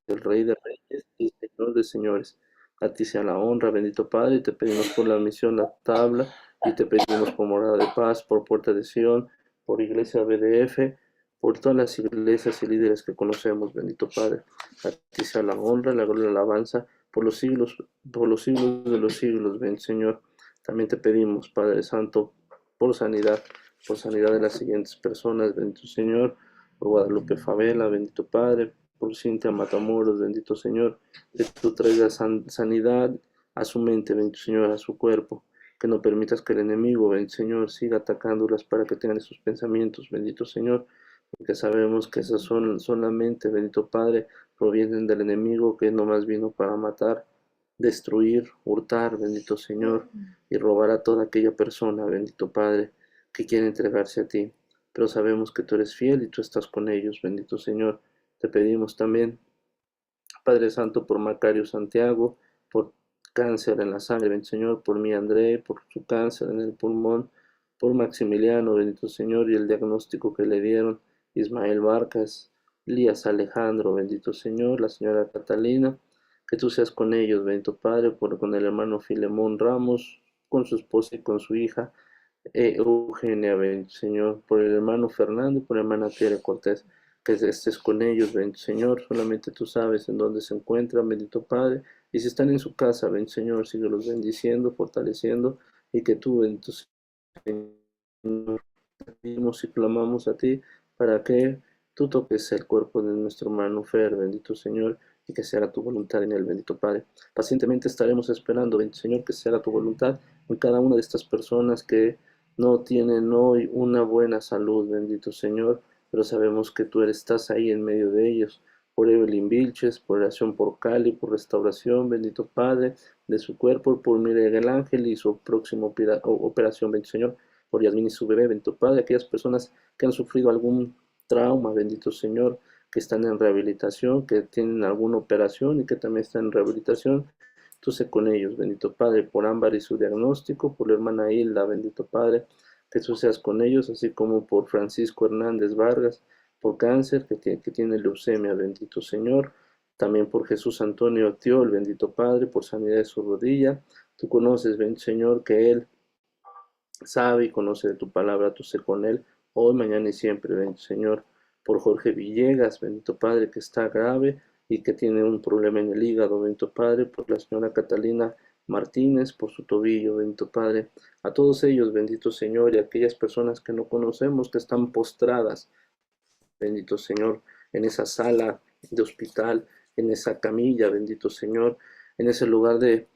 el Rey de Reyes y Señor de Señores. A ti sea la honra, bendito Padre, y te pedimos por la misión, la tabla, y te pedimos por morada de paz, por puerta de Sion, por iglesia BDF, por todas las iglesias y líderes que conocemos, bendito Padre. A ti sea la honra, la gloria y la alabanza por los siglos de los siglos, ven Señor. También te pedimos, Padre Santo, por sanidad de las siguientes personas, bendito Señor, por Guadalupe Favela, bendito Padre, por Cintia Matamoros, bendito Señor, que tú traigas sanidad a su mente, bendito Señor, a su cuerpo, que no permitas que el enemigo, bendito Señor, siga atacándolas para que tengan esos pensamientos, bendito Señor, porque sabemos que esas son solamente, bendito Padre, provienen del enemigo que nomás vino para matar, destruir, hurtar, bendito Señor, y robar a toda aquella persona, bendito Padre, que quiere entregarse a ti. Pero sabemos que tú eres fiel y tú estás con ellos, bendito Señor. Te pedimos también, Padre Santo, por Macario Santiago, por cáncer en la sangre, bendito Señor, por mi André, por su cáncer en el pulmón, por Maximiliano, bendito Señor, y el diagnóstico que le dieron, Ismael Barcas, Lías Alejandro, bendito Señor, la señora Catalina, que tú seas con ellos, bendito Padre, con el hermano Filemón Ramos, con su esposa y con su hija, Eugenia, bendito Señor, por el hermano Fernando y por la hermana Tere Cortés, que estés con ellos, bendito Señor, solamente tú sabes en dónde se encuentran, bendito Padre, y si están en su casa, bendito Señor, síguelos bendiciendo, fortaleciendo, y que tú, bendito Señor, pedimos y clamamos a ti para que tú toques el cuerpo de nuestro hermano Fer, bendito Señor, y que sea tu voluntad en él, bendito Padre. Pacientemente estaremos esperando, bendito Señor, que sea tu voluntad en cada una de estas personas que no tienen hoy una buena salud, bendito Señor, pero sabemos que tú estás ahí en medio de ellos. Por Evelyn Vilches, por oración por Cali, por restauración, bendito Padre, de su cuerpo, por Miguel Ángel y su próxima operación, bendito Señor, por Yasmin y su bebé, bendito Padre, aquellas personas que han sufrido algún trauma, bendito Señor, que están en rehabilitación, que tienen alguna operación y que también están en rehabilitación, tú sé con ellos, bendito Padre, por Ámbar y su diagnóstico, por la hermana Hilda, bendito Padre, que tú seas con ellos, así como por Francisco Hernández Vargas, por cáncer, que tiene leucemia, bendito Señor, también por Jesús Antonio Tiol, bendito Padre, por sanidad de su rodilla, tú conoces, bendito Señor, que Él sabe y conoce de tu palabra, tú sé con Él, hoy, mañana y siempre, bendito Señor, por Jorge Villegas, bendito Padre, que está grave y que tiene un problema en el hígado, bendito Padre, por la señora Catalina Martínez, por su tobillo, bendito Padre, a todos ellos, bendito Señor, y a aquellas personas que no conocemos, que están postradas, bendito Señor, en esa sala de hospital, en esa camilla, bendito Señor, en ese lugar de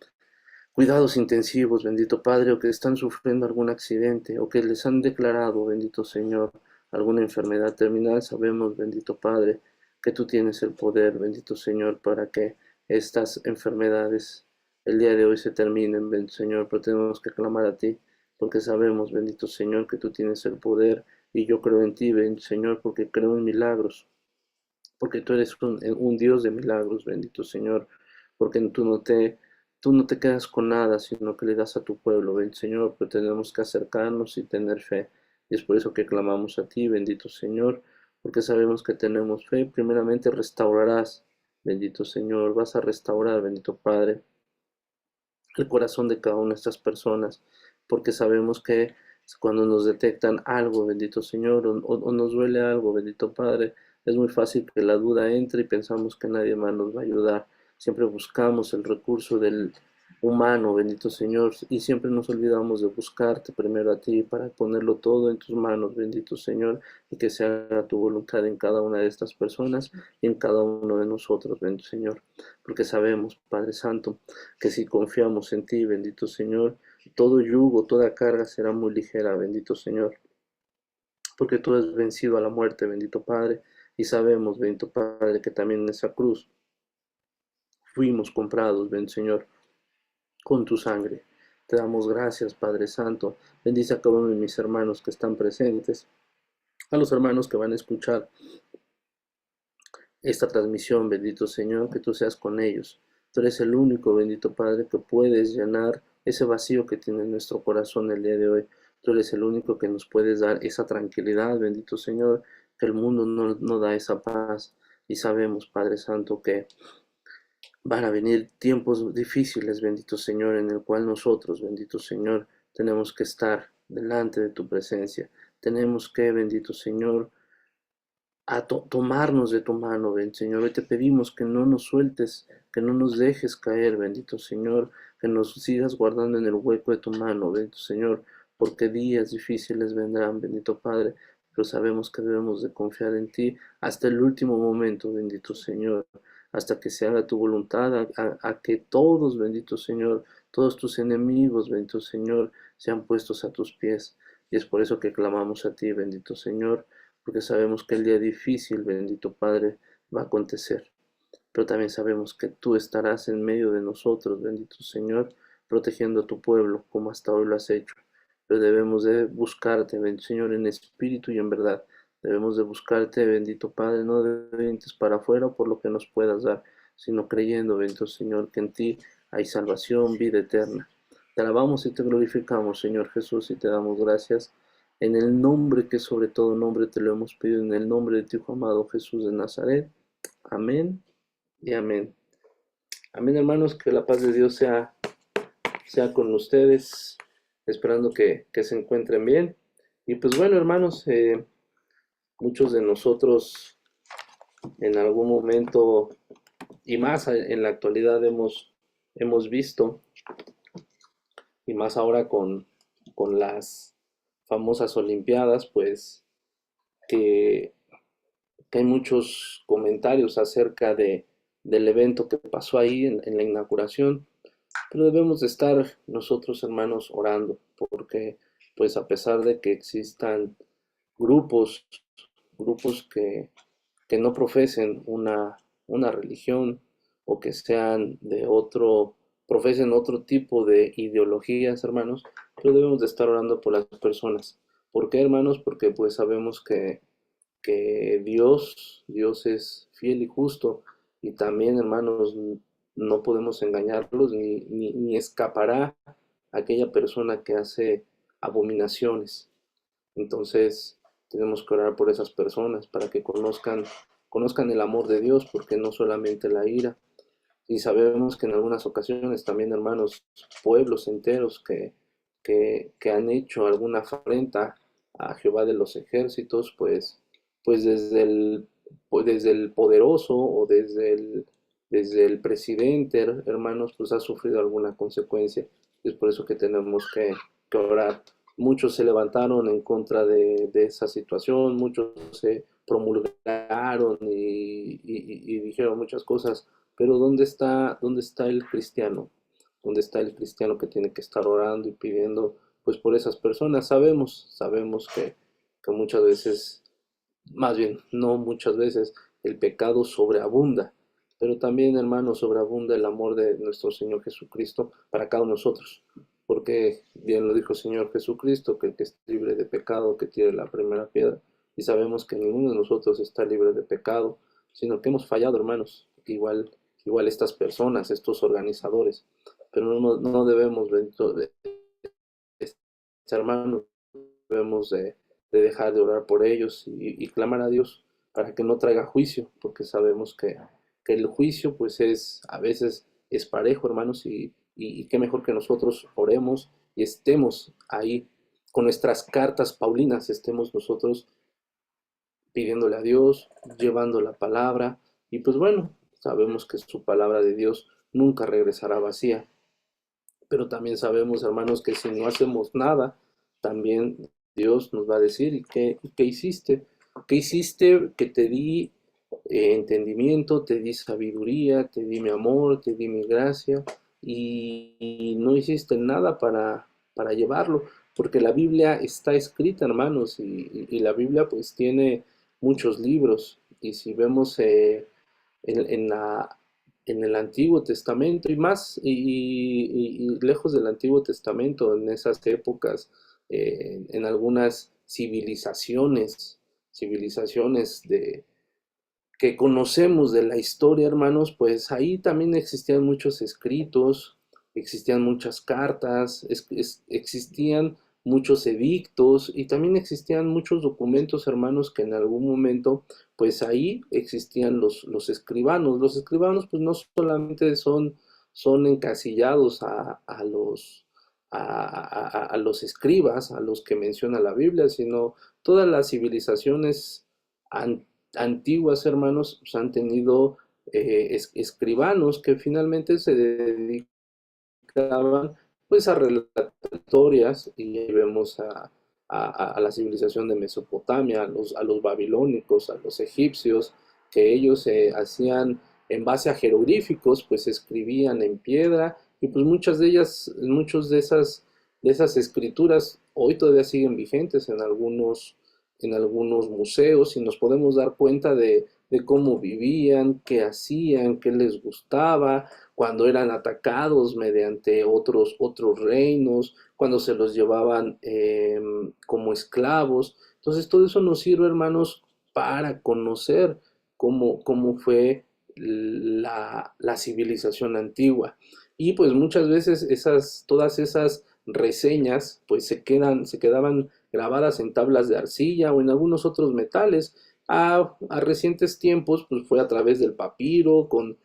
cuidados intensivos, bendito Padre, o que están sufriendo algún accidente, o que les han declarado, bendito Señor, alguna enfermedad terminal, sabemos, bendito Padre, que tú tienes el poder, bendito Señor, para que estas enfermedades el día de hoy se terminen, bendito Señor, pero tenemos que clamar a ti, porque sabemos, bendito Señor, que tú tienes el poder, y yo creo en ti, bendito Señor, porque creo en milagros, porque tú eres un Dios de milagros, bendito Señor, porque tú no te quedas con nada, sino que le das a tu pueblo, bendito Señor, pero tenemos que acercarnos y tener fe, y es por eso que clamamos a ti, bendito Señor, porque sabemos que tenemos fe, primeramente restaurarás, bendito Señor, vas a restaurar, bendito Padre, el corazón de cada una de estas personas, porque sabemos que cuando nos detectan algo, bendito Señor, o nos duele algo, bendito Padre, es muy fácil que la duda entre y pensamos que nadie más nos va a ayudar. Siempre buscamos el recurso del humano, bendito Señor, y siempre nos olvidamos de buscarte primero a ti para ponerlo todo en tus manos, bendito Señor, y que se haga tu voluntad en cada una de estas personas y en cada uno de nosotros, bendito Señor, porque sabemos, Padre Santo, que si confiamos en ti, bendito Señor, todo yugo, toda carga será muy ligera, bendito Señor, porque tú has vencido a la muerte, bendito Padre, y sabemos, bendito Padre, que también en esa cruz fuimos comprados, bendito Señor, con tu sangre. Te damos gracias, Padre Santo. Bendice a cada uno de mis hermanos que están presentes, a los hermanos que van a escuchar esta transmisión, bendito Señor, que tú seas con ellos. Tú eres el único, bendito Padre, que puedes llenar ese vacío que tiene nuestro corazón el día de hoy. Tú eres el único que nos puedes dar esa tranquilidad, bendito Señor, que el mundo no da esa paz. y sabemos, Padre Santo, que van a venir tiempos difíciles, bendito Señor, en el cual nosotros, bendito Señor, tenemos que estar delante de tu presencia. Tenemos que, bendito Señor, tomarnos de tu mano, Señor. Hoy te pedimos que no nos sueltes, que no nos dejes caer, bendito Señor, que nos sigas guardando en el hueco de tu mano, bendito Señor, porque días difíciles vendrán, bendito Padre, pero sabemos que debemos de confiar en ti hasta el último momento, bendito Señor, hasta que se haga tu voluntad, a que todos, bendito Señor, todos tus enemigos, bendito Señor, sean puestos a tus pies. Y es por eso que clamamos a ti, bendito Señor, porque sabemos que el día difícil, bendito Padre, va a acontecer. Pero también sabemos que tú estarás en medio de nosotros, bendito Señor, protegiendo a tu pueblo, como hasta hoy lo has hecho. Pero debemos de buscarte, bendito Señor, en espíritu y en verdad. Debemos de buscarte, bendito Padre, no de dientes para afuera por lo que nos puedas dar, sino creyendo, bendito Señor, que en ti hay salvación, vida eterna. Te alabamos y te glorificamos, Señor Jesús, y te damos gracias. En el nombre que sobre todo nombre te lo hemos pedido, en el nombre de tu Hijo amado Jesús de Nazaret. Amén y amén. Amén, hermanos, que la paz de Dios sea con ustedes, esperando que se encuentren bien. Y pues bueno, hermanos, muchos de nosotros en algún momento, y más en la actualidad, hemos visto, y más ahora con las famosas Olimpiadas, pues que hay muchos comentarios acerca del evento que pasó ahí en la inauguración, pero debemos de estar nosotros, hermanos, orando, porque pues a pesar de que existan grupos, grupos que no profesen una religión o que sean profesen otro tipo de ideologías, hermanos, pero debemos de estar orando por las personas. ¿Por qué, hermanos? Porque pues sabemos que Dios es fiel y justo, y también, hermanos, no podemos engañarlos, ni escapará aquella persona que hace abominaciones. Entonces, tenemos que orar por esas personas para que conozcan el amor de Dios, porque no solamente la ira. Y sabemos que en algunas ocasiones también, hermanos, pueblos enteros que han hecho alguna afrenta a Jehová de los ejércitos, pues desde el poderoso o desde el presidente, hermanos, pues ha sufrido alguna consecuencia. Es por eso que tenemos que orar. Muchos se levantaron en contra de esa situación, muchos se promulgaron y dijeron muchas cosas, pero dónde está el cristiano? ¿Dónde está el cristiano que tiene que estar orando y pidiendo pues por esas personas? Sabemos que muchas veces, más bien, no muchas veces, el pecado sobreabunda, pero también, hermanos, sobreabunda el amor de nuestro Señor Jesucristo para cada uno de nosotros. Porque bien lo dijo el Señor Jesucristo, que el que es libre de pecado, que tire la primera piedra. Y sabemos que ninguno de nosotros está libre de pecado, sino que hemos fallado, hermanos. Igual estas personas, estos organizadores. Pero no debemos, hermanos, debemos de dejar de orar por ellos y clamar a Dios para que no traiga juicio, porque sabemos que el juicio pues a veces es parejo, hermanos, y qué mejor que nosotros oremos y estemos ahí con nuestras cartas paulinas, estemos nosotros pidiéndole a Dios, llevando la palabra, y pues bueno, sabemos que su palabra de Dios nunca regresará vacía, pero también sabemos, hermanos, que si no hacemos nada, también Dios nos va a decir, ¿y qué hiciste? ¿Qué hiciste? Que te di entendimiento, te di sabiduría, te di mi amor, te di mi gracia, y no hiciste nada para llevarlo, porque la Biblia está escrita, hermanos, y la Biblia pues tiene muchos libros, y si vemos en la en el Antiguo Testamento y más y lejos del Antiguo Testamento, en esas épocas, en algunas civilizaciones que conocemos de la historia, hermanos, pues ahí también existían muchos escritos, existían muchas cartas, existían muchos edictos y también existían muchos documentos, hermanos, que en algún momento, pues ahí existían los escribanos. Los escribanos, pues no solamente son encasillados a los escribas, a los que menciona la Biblia, sino todas las civilizaciones an- antiguas, hermanos, pues, han tenido escribanos que finalmente se dedicaban pues a relatar historias y ahí vemos a la civilización de Mesopotamia, a los babilónicos, a los egipcios, que ellos hacían en base a jeroglíficos, pues escribían en piedra y pues muchas de ellas, muchos de esas escrituras hoy todavía siguen vigentes en algunos museos y nos podemos dar cuenta de cómo vivían, qué hacían, qué les gustaba, cuando eran atacados mediante otros reinos, cuando se los llevaban como esclavos. Entonces todo eso nos sirve, hermanos, para conocer cómo fue la civilización antigua. Y pues muchas veces todas esas reseñas pues se quedaban grabadas en tablas de arcilla o en algunos otros metales. A recientes tiempos pues fue a través del papiro con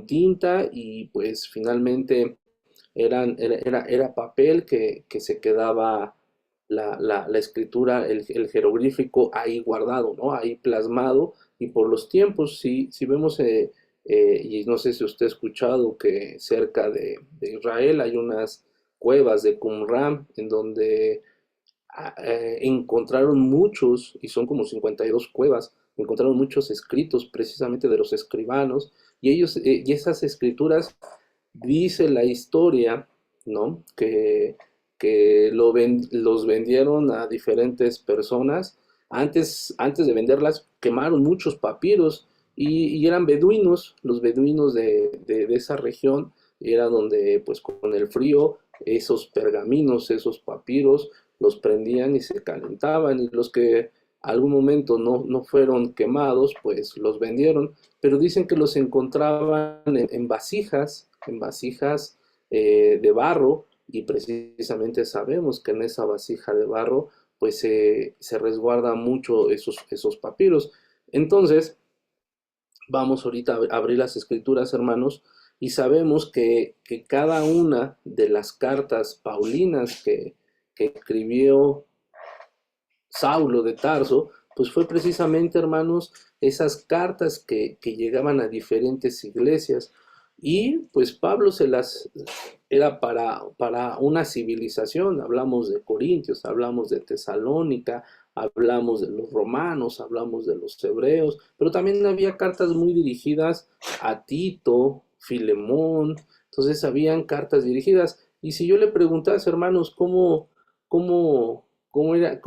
tinta y pues finalmente era papel que se quedaba la escritura, el jeroglífico ahí guardado, ¿no? Ahí plasmado y por los tiempos, si vemos, y no sé si usted ha escuchado que cerca de Israel hay unas cuevas de Qumran en donde encontraron muchos, y son como 52 cuevas, encontraron muchos escritos precisamente de los escribanos, y esas escrituras, dice la historia, ¿no? Que los vendieron a diferentes personas. Antes de venderlas, quemaron muchos papiros y eran beduinos, los beduinos de esa región, era donde pues con el frío esos pergaminos, esos papiros, los prendían y se calentaban y los que algún momento no fueron quemados, pues los vendieron, pero dicen que los encontraban en vasijas de barro y precisamente sabemos que en esa vasija de barro pues se resguarda mucho esos papiros. Entonces, vamos ahorita a abrir las escrituras, hermanos, y sabemos que cada una de las cartas paulinas que escribió Saulo de Tarso, pues fue precisamente, hermanos, esas cartas que llegaban a diferentes iglesias. Y pues Pablo era para una civilización, hablamos de Corintios, hablamos de Tesalónica, hablamos de los romanos, hablamos de los hebreos, pero también había cartas muy dirigidas a Tito, Filemón, entonces habían cartas dirigidas. Y si yo le preguntase, hermanos, cómo era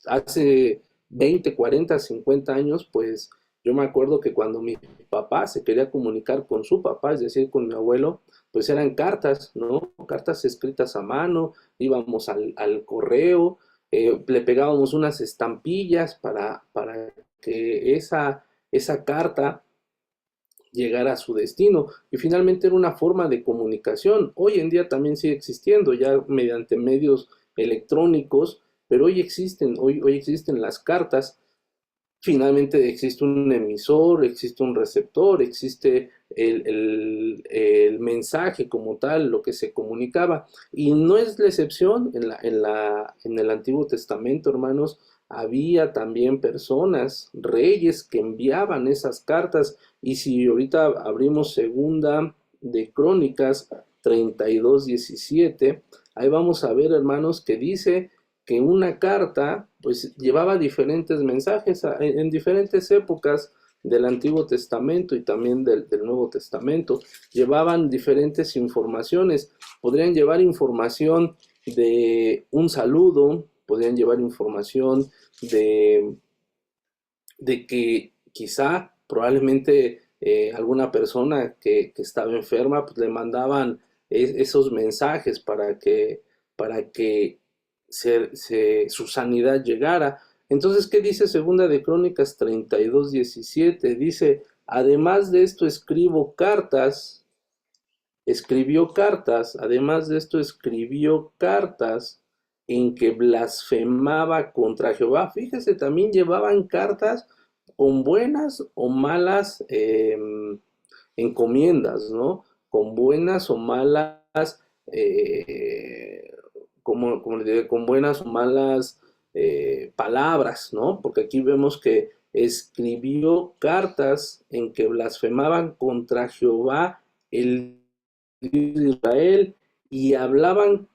hace 20, 40, 50 años, pues yo me acuerdo que cuando mi papá se quería comunicar con su papá, es decir, con mi abuelo, pues eran cartas, ¿no? Cartas escritas a mano, íbamos al correo, le pegábamos unas estampillas para que esa carta llegar a su destino. Y finalmente era una forma de comunicación. Hoy en día también sigue existiendo, ya mediante medios electrónicos, pero hoy existen las cartas. Finalmente existe un emisor, existe un receptor, existe el mensaje como tal, lo que se comunicaba. Y no es la excepción en el Antiguo Testamento, hermanos. Había también personas, reyes, que enviaban esas cartas. Y si ahorita abrimos segunda de Crónicas 32:17, ahí vamos a ver, hermanos, que dice que una carta pues llevaba diferentes mensajes en diferentes épocas del Antiguo Testamento y también del Nuevo Testamento. Llevaban diferentes informaciones. Podrían llevar información de un saludo, podrían llevar información de, de que quizá probablemente alguna persona que estaba enferma pues le mandaban esos mensajes para que su sanidad llegara. Entonces, ¿qué dice Segunda de Crónicas 32:17? Dice, además de esto escribo cartas escribió cartas, además de esto escribió cartas en que blasfemaba contra Jehová. Fíjese, también llevaban cartas con buenas o malas encomiendas, ¿no? Con buenas o malas, como le diré, con buenas o malas palabras, ¿no? Porque aquí vemos que escribió cartas en que blasfemaban contra Jehová, el Dios de Israel, y hablaban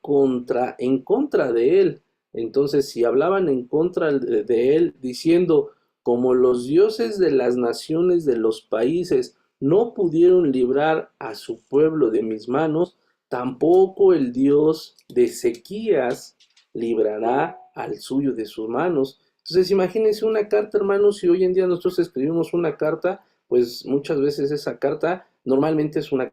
en contra de él. Entonces, si hablaban en contra de él, diciendo, como los dioses de las naciones de los países no pudieron librar a su pueblo de mis manos, tampoco el Dios de Ezequías librará al suyo de sus manos. Entonces, imagínense una carta, hermanos, si hoy en día nosotros escribimos una carta, pues muchas veces esa carta normalmente es una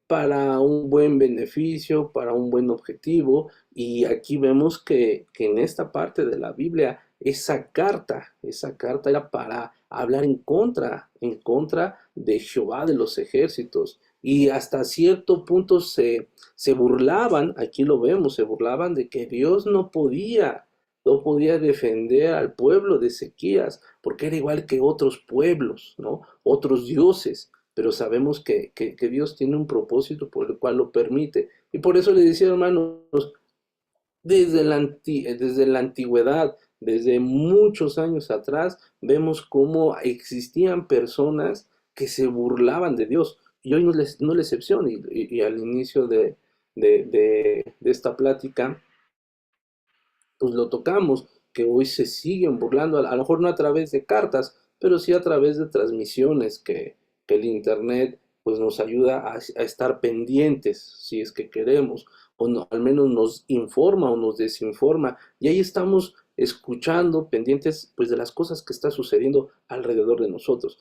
para un buen beneficio, para un buen objetivo. Y aquí vemos que en esta parte de la Biblia, esa carta era para hablar en contra de Jehová de los ejércitos. Y hasta cierto punto se burlaban, aquí lo vemos, se burlaban de que Dios no podía defender al pueblo de Ezequías, porque era igual que otros pueblos, ¿no? Otros dioses, pero sabemos que Dios tiene un propósito por el cual lo permite. Y por eso le decía, hermanos, desde la antigüedad, desde muchos años atrás, vemos cómo existían personas que se burlaban de Dios. Y hoy no es la excepción. Y al inicio de esta plática, pues lo tocamos, que hoy se siguen burlando, a lo mejor no a través de cartas, pero sí a través de transmisiones que el Internet pues nos ayuda a estar pendientes, si es que queremos, o no, al menos nos informa o nos desinforma, y ahí estamos escuchando, pendientes pues de las cosas que está sucediendo alrededor de nosotros.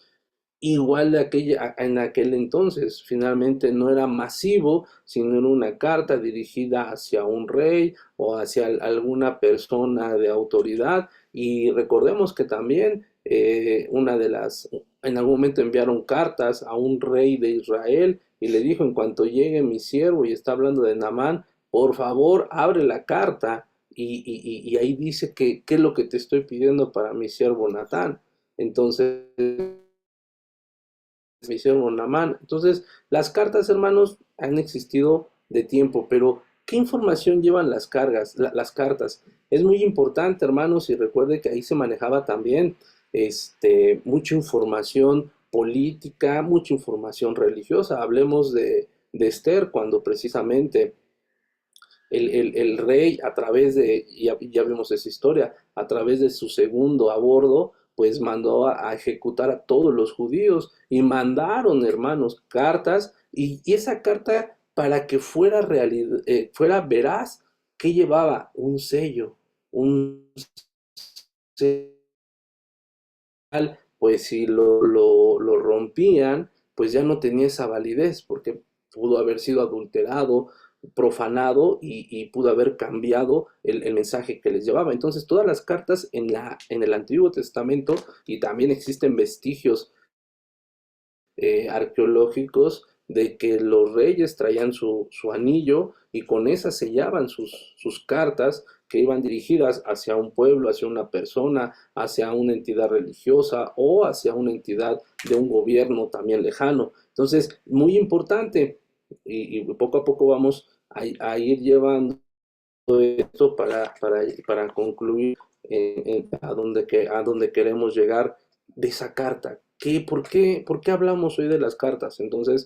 Igual en aquel entonces, finalmente no era masivo, sino era una carta dirigida hacia un rey o hacia alguna persona de autoridad. Y recordemos que también en algún momento enviaron cartas a un rey de Israel y le dijo, en cuanto llegue mi siervo, y está hablando de Naamán, por favor, abre la carta y ahí dice que qué es lo que te estoy pidiendo para mi siervo Natán. Entonces, transmisión o Namán. Entonces, las cartas, hermanos, han existido de tiempo, pero ¿qué información llevan las cartas? Es muy importante, hermanos, y recuerde que ahí se manejaba también mucha información política, mucha información religiosa. Hablemos de Esther, cuando precisamente el rey, a través ya vimos esa historia, a través de su segundo a bordo, pues mandó a ejecutar a todos los judíos y mandaron, hermanos, cartas y esa carta para que fuera, fuera veraz, ¿qué llevaba? Un sello, un sello, pues si lo rompían, pues ya no tenía esa validez, porque pudo haber sido adulterado, profanado y pudo haber cambiado el mensaje que les llevaba. Entonces, todas las cartas en el Antiguo Testamento, y también existen vestigios arqueológicos de que los reyes traían su anillo y con esa sellaban sus cartas que iban dirigidas hacia un pueblo, hacia una persona, hacia una entidad religiosa o hacia una entidad de un gobierno también lejano. Entonces, muy importante, y poco a poco vamos a ir llevando esto para concluir a donde queremos llegar de esa carta. ¿Por qué hablamos hoy de las cartas? Entonces,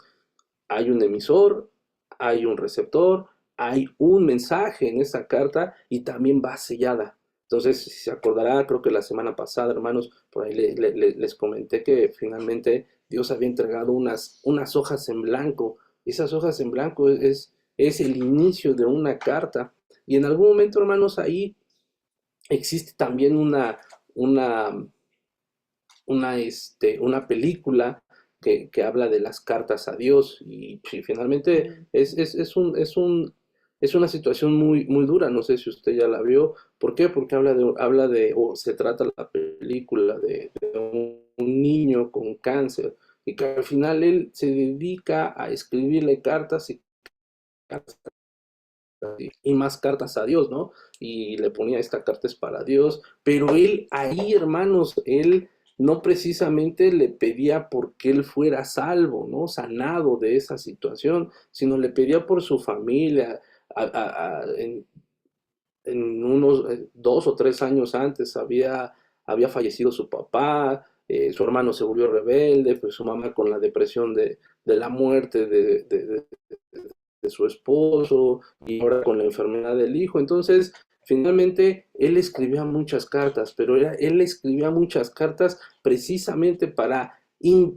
hay un emisor, hay un receptor, hay un mensaje en esa carta y también va sellada. Entonces, si se acordará, creo que la semana pasada, hermanos, por ahí les comenté que finalmente Dios había entregado unas hojas en blanco. Esas hojas en blanco es el inicio de una carta. Y en algún momento, hermanos, ahí existe también una, una película que habla de las cartas a Dios y finalmente es una situación muy, muy dura, no sé si usted ya la vio. ¿Por qué? Porque o se trata la película de un niño con cáncer y que al final él se dedica a escribirle cartas y más cartas a Dios, ¿no? Y le ponía esta carta es para Dios, pero él ahí, hermanos, él no precisamente le pedía porque él fuera salvo, ¿no? Sanado de esa situación, sino le pedía por su familia. En unos 2 o 3 años antes había fallecido su papá, su hermano se volvió rebelde, pues su mamá con la depresión de la muerte de su esposo y ahora con la enfermedad del hijo. Entonces, finalmente, él escribía muchas cartas, pero él escribía muchas cartas precisamente para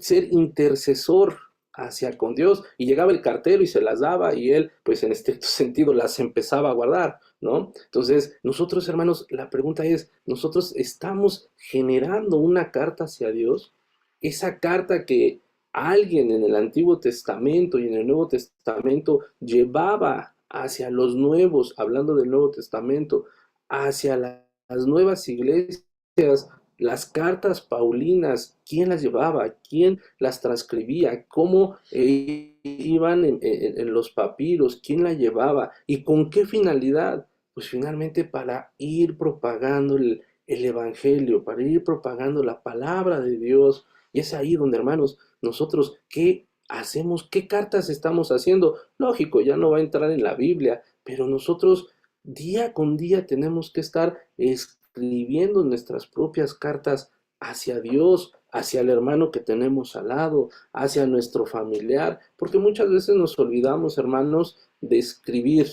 ser intercesor hacia con Dios, y llegaba el cartero y se las daba y él pues en estricto sentido las empezaba a guardar, ¿no? Entonces nosotros, hermanos, la pregunta es, ¿nosotros estamos generando una carta hacia Dios? Esa carta que alguien en el Antiguo Testamento y en el Nuevo Testamento llevaba hacia los nuevos, hablando del Nuevo Testamento, hacia las nuevas iglesias, las cartas paulinas, ¿quién las llevaba? ¿Quién las transcribía? ¿Cómo iban en los papiros? ¿Quién la llevaba? ¿Y con qué finalidad? Pues finalmente para ir propagando el Evangelio, para ir propagando la palabra de Dios. Y es ahí donde, hermanos, nosotros, ¿qué hacemos? ¿Qué cartas estamos haciendo? Lógico, ya no va a entrar en la Biblia, pero nosotros día con día tenemos que estar escribiendo nuestras propias cartas hacia Dios, hacia el hermano que tenemos al lado, hacia nuestro familiar, porque muchas veces nos olvidamos, hermanos, de escribir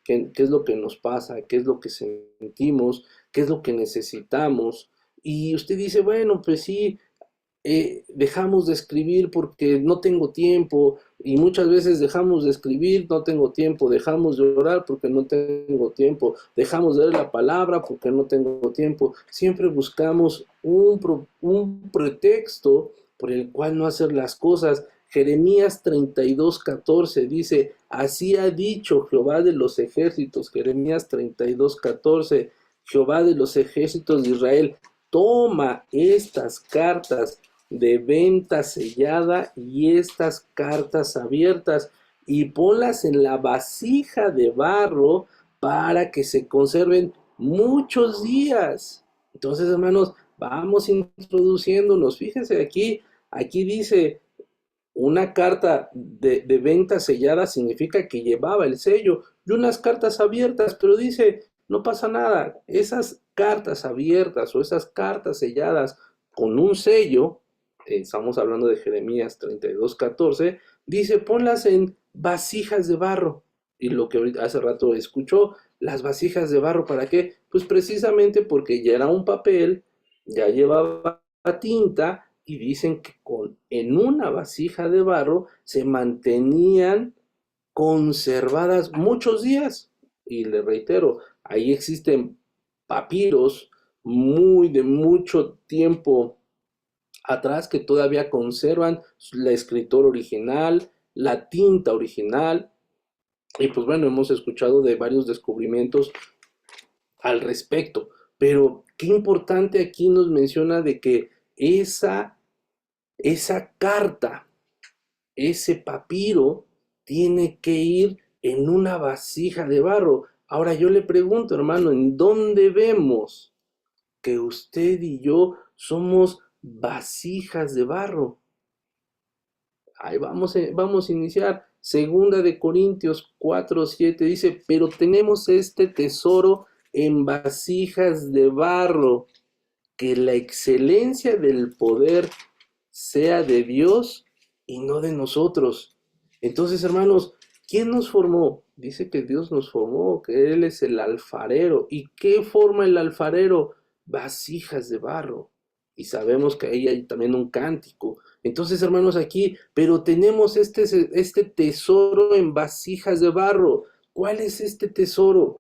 qué es lo que nos pasa, qué es lo que sentimos, qué es lo que necesitamos. Y usted dice, bueno, pues sí, dejamos de escribir porque no tengo tiempo, y muchas veces dejamos de escribir, no tengo tiempo, dejamos de orar porque no tengo tiempo, dejamos de leer la palabra porque no tengo tiempo. Siempre buscamos un pretexto por el cual no hacer las cosas. Jeremías 32:14 dice, así ha dicho Jehová de los ejércitos. Jeremías 32:14, Jehová de los ejércitos de Israel, toma estas cartas de venta sellada y estas cartas abiertas y ponlas en la vasija de barro para que se conserven muchos días. Entonces, hermanos, vamos introduciéndonos. Fíjense aquí dice una carta de venta sellada significa que llevaba el sello, y unas cartas abiertas, pero dice, no pasa nada, esas cartas abiertas o esas cartas selladas con un sello, estamos hablando de Jeremías 32:14, dice, ponlas en vasijas de barro. Y lo que hace rato escuchó, las vasijas de barro, ¿para qué? Pues precisamente porque ya era un papel, ya llevaba tinta, y dicen que en una vasija de barro se mantenían conservadas muchos días. Y le reitero, ahí existen papiros de mucho tiempo atrás que todavía conservan la escritura original, la tinta original. Y pues bueno, hemos escuchado de varios descubrimientos al respecto. Pero qué importante aquí nos menciona de que esa carta, ese papiro, tiene que ir en una vasija de barro. Ahora yo le pregunto, hermano, ¿en dónde vemos que usted y yo somos vasijas de barro? Ahí vamos a iniciar. Segunda de Corintios 4:7 dice, pero tenemos este tesoro en vasijas de barro, que la excelencia del poder sea de Dios y no de nosotros. Entonces, hermanos, ¿quién nos formó? Dice que Dios nos formó, que Él es el alfarero. ¿Y qué forma el alfarero? Vasijas de barro. Y sabemos que ahí hay también un cántico. Entonces, hermanos, aquí, pero tenemos este tesoro en vasijas de barro. ¿Cuál es este tesoro?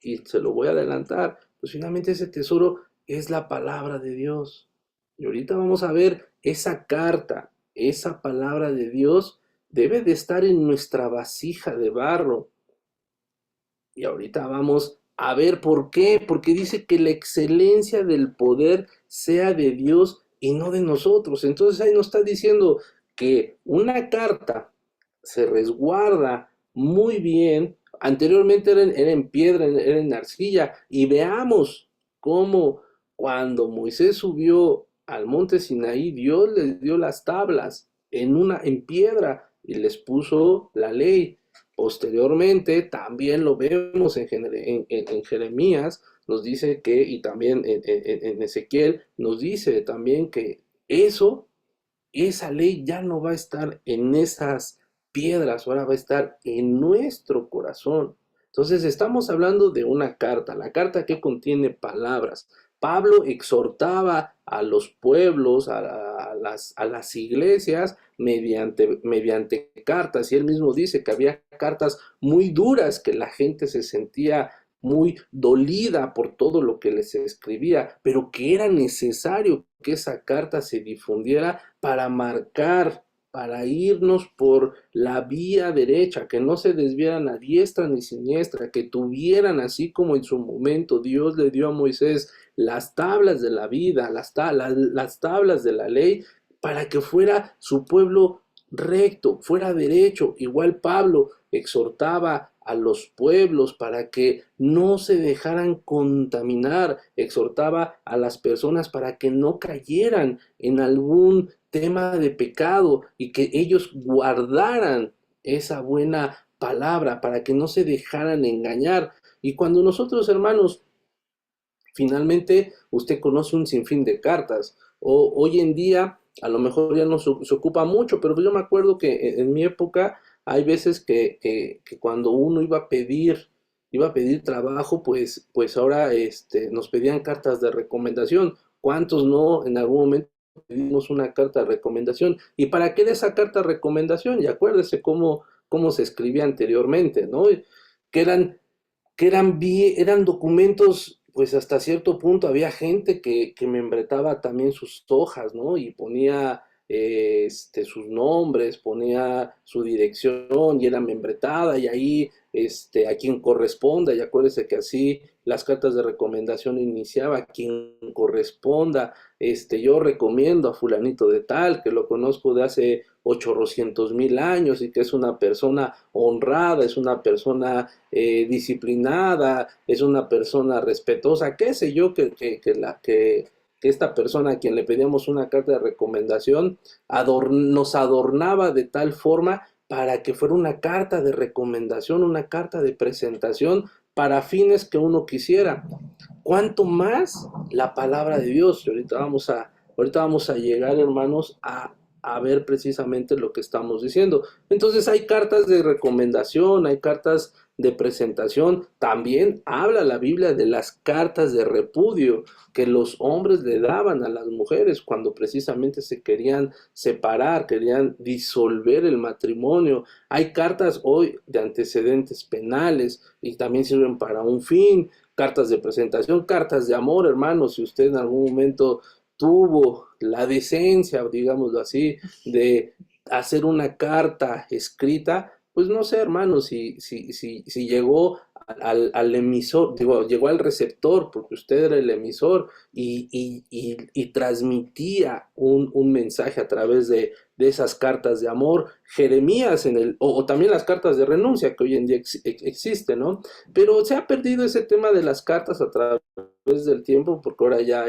Y se lo voy a adelantar. Pues finalmente ese tesoro es la palabra de Dios. Y ahorita vamos a ver esa carta, esa palabra de Dios debe de estar en nuestra vasija de barro. Y ahorita vamos a ver por qué. Porque dice que la excelencia del poder sea de Dios y no de nosotros. Entonces ahí nos está diciendo que una carta se resguarda muy bien. Anteriormente era en piedra, era en arcilla, y veamos cómo cuando Moisés subió al monte Sinaí, Dios les dio las tablas en piedra y les puso la ley. Posteriormente, también lo vemos en Jeremías, nos dice que, y también en Ezequiel, nos dice también que esa ley ya no va a estar en esas piedras, ahora va a estar en nuestro corazón. Entonces estamos hablando de una carta, la carta que contiene palabras. Pablo exhortaba a los pueblos, a las iglesias, mediante cartas, y él mismo dice que había cartas muy duras, que la gente se sentía muy dolida por todo lo que les escribía, pero que era necesario que esa carta se difundiera para marcar, para irnos por la vía derecha, que no se desviaran a diestra ni siniestra, que tuvieran, así como en su momento Dios le dio a Moisés las tablas de la vida, las tablas de la ley, para que fuera su pueblo recto, fuera derecho. Igual Pablo exhortaba a los pueblos para que no se dejaran contaminar, exhortaba a las personas para que no cayeran en algún tema de pecado y que ellos guardaran esa buena palabra para que no se dejaran engañar. Y cuando nosotros, hermanos, finalmente usted conoce un sinfín de cartas, o hoy en día a lo mejor ya no se ocupa mucho, pero yo me acuerdo que en mi época hay veces que cuando uno iba a pedir trabajo, pues ahora nos pedían cartas de recomendación. ¿Cuántos no en algún momento pedimos una carta de recomendación? ¿Y para qué era esa carta de recomendación? Y acuérdese cómo se escribía anteriormente, ¿no? Que eran eran documentos, pues hasta cierto punto había gente que membretaba también sus hojas, ¿no? Y ponía sus nombres, ponía su dirección y era membretada y ahí a quien corresponda, y acuérdese que así las cartas de recomendación iniciaba a quien corresponda, yo recomiendo a fulanito de tal, que lo conozco de hace 800,000 años y que es una persona honrada, es una persona disciplinada, es una persona respetuosa, qué sé yo, que esta persona a quien le pedíamos una carta de recomendación nos adornaba de tal forma para que fuera una carta de recomendación, una carta de presentación para fines que uno quisiera. ¿Cuánto más la palabra de Dios? Y ahorita vamos a llegar, hermanos, a ver precisamente lo que estamos diciendo. Entonces hay cartas de recomendación, hay cartas de presentación. También habla la Biblia de las cartas de repudio que los hombres le daban a las mujeres cuando precisamente se querían separar, querían disolver el matrimonio. Hay cartas hoy de antecedentes penales y también sirven para un fin. Cartas de presentación, cartas de amor, hermanos. Si usted en algún momento tuvo la decencia, digámoslo así, de hacer una carta escrita, pues no sé, hermano, si llegó al emisor, digo, llegó al receptor, porque usted era el emisor y transmitía un mensaje a través de esas cartas de amor. Jeremías o también las cartas de renuncia que hoy en día existen, ¿no? Pero se ha perdido ese tema de las cartas a través del tiempo, porque ahora ya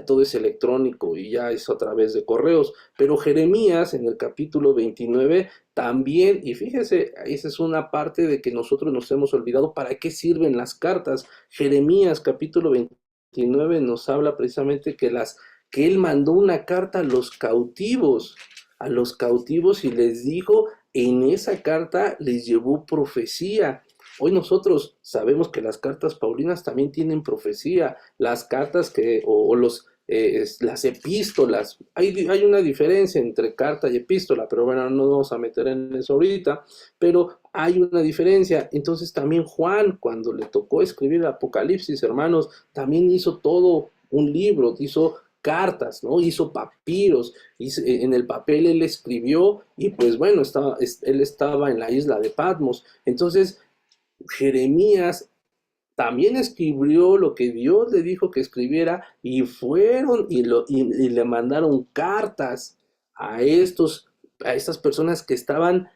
todo es electrónico y ya es a través de correos. Pero Jeremías en el capítulo 29 también, y fíjese, esa es una parte de que nosotros nos hemos olvidado para qué sirven las cartas. Jeremías capítulo 29 nos habla precisamente que él mandó una carta a los cautivos y les dijo, en esa carta les llevó profecía. Hoy nosotros sabemos que las cartas paulinas también tienen profecía, las cartas las epístolas. Hay una diferencia entre carta y epístola, pero bueno, no nos vamos a meter en eso ahorita, pero hay una diferencia. Entonces también Juan, cuando le tocó escribir el Apocalipsis, hermanos, también hizo todo un libro, hizo cartas, ¿no? Hizo papiros, en el papel él escribió y pues bueno, él estaba en la isla de Patmos. Entonces, Jeremías también escribió lo que Dios le dijo que escribiera y fueron y le mandaron cartas a a estas personas que estaban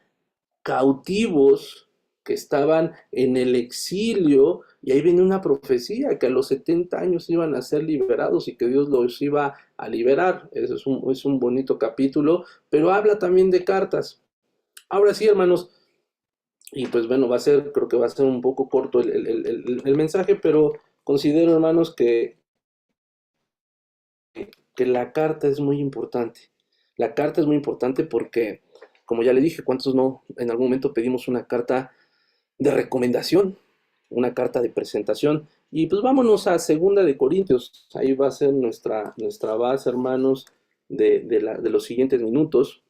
cautivos, que estaban en el exilio, y ahí viene una profecía que a los 70 años iban a ser liberados y que Dios los iba a liberar. Eso es un bonito capítulo, pero habla también de cartas. Ahora sí, hermanos, y pues bueno, creo que va a ser un poco corto el mensaje, pero considero, hermanos, que la carta es muy importante. La carta es muy importante porque, como ya le dije, ¿cuántos no en algún momento pedimos una carta de recomendación, una carta de presentación? Y pues vámonos a Segunda de Corintios. Ahí va a ser nuestra base, hermanos, de los siguientes minutos.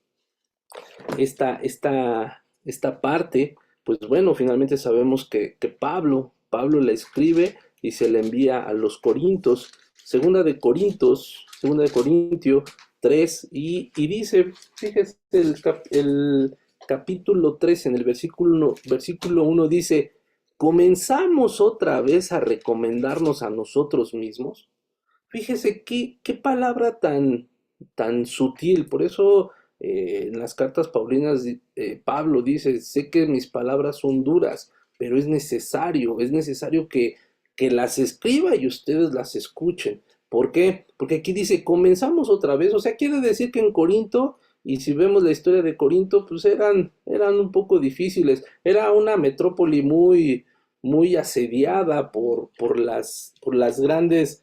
Esta parte, pues bueno, finalmente sabemos que Pablo la escribe y se la envía a los Corintios, segunda de Corintio 3, y dice, fíjese, el capítulo 3 en el versículo 1 dice, comenzamos otra vez a recomendarnos a nosotros mismos. Fíjese qué palabra tan sutil. Por eso en las cartas paulinas Pablo dice, sé que mis palabras son duras, pero es necesario que las escriba y ustedes las escuchen. ¿Por qué? Porque aquí dice, comenzamos otra vez. O sea, quiere decir que en Corinto, y si vemos la historia de Corinto, pues eran un poco difíciles. Era una metrópoli muy asediada por las grandes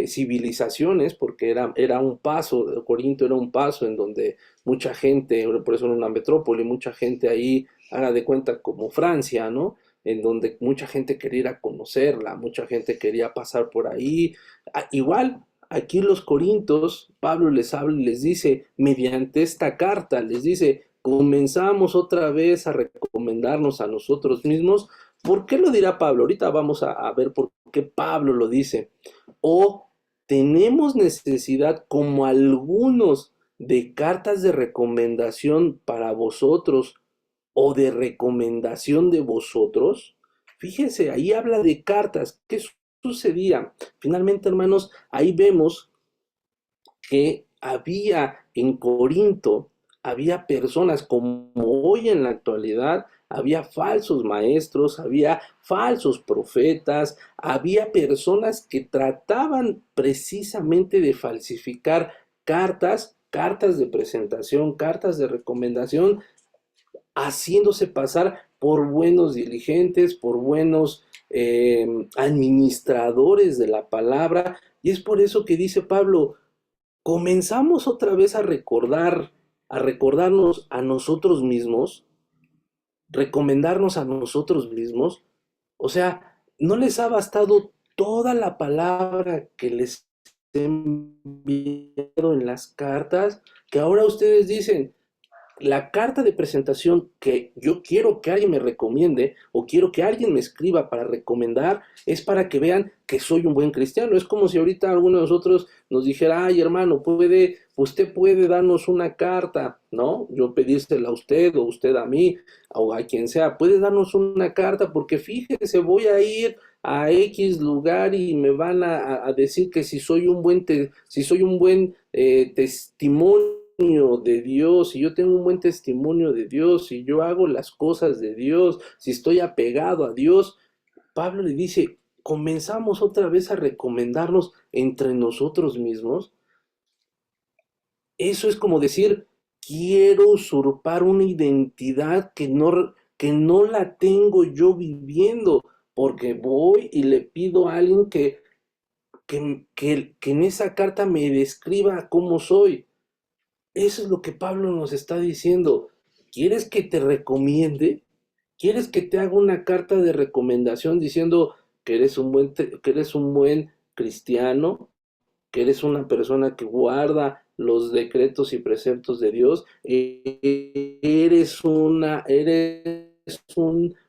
civilizaciones, porque era un paso, Corinto era un paso en donde mucha gente, por eso era una metrópoli, mucha gente ahí, haga de cuenta como Francia, ¿no? En donde mucha gente quería ir a conocerla, mucha gente quería pasar por ahí. Igual, aquí los corintos, Pablo les habla y les dice, mediante esta carta, les dice, comenzamos otra vez a recomendarnos a nosotros mismos. ¿Por qué lo dirá Pablo? Ahorita vamos a ver por qué Pablo lo dice. O tenemos necesidad, como algunos, de cartas de recomendación para vosotros o de recomendación de vosotros. Fíjense, ahí habla de cartas. ¿Qué sucedía? Finalmente, hermanos, ahí vemos que había en Corinto, había personas como hoy en la actualidad, había falsos maestros, había falsos profetas, había personas que trataban precisamente de falsificar cartas de presentación, cartas de recomendación, haciéndose pasar por buenos diligentes, por buenos administradores de la palabra. Y es por eso que dice Pablo, comenzamos otra vez a recordarnos a nosotros mismos, recomendarnos a nosotros mismos. O sea, no les ha bastado toda la palabra que les he enviado en las cartas, que ahora ustedes dicen, la carta de presentación que yo quiero que alguien me recomiende o quiero que alguien me escriba para recomendar es para que vean que soy un buen cristiano. Es como si ahorita alguno de nosotros nos dijera, ay hermano, usted puede darnos una carta, ¿no? Yo pedírsela a usted o usted a mí o a quien sea, puede darnos una carta porque fíjese, voy a ir a X lugar y me van a decir que si soy un buen testimonio de Dios, si yo tengo un buen testimonio de Dios, si yo hago las cosas de Dios, si estoy apegado a Dios. Pablo le dice, comenzamos otra vez a recomendarnos entre nosotros mismos. Eso es como decir, quiero usurpar una identidad que no la tengo yo viviendo, porque voy y le pido a alguien que en esa carta me describa cómo soy. Eso es lo que Pablo nos está diciendo. ¿Quieres que te recomiende? ¿Quieres que te haga una carta de recomendación diciendo que eres un buen cristiano, que eres una persona que guarda los decretos y preceptos de Dios?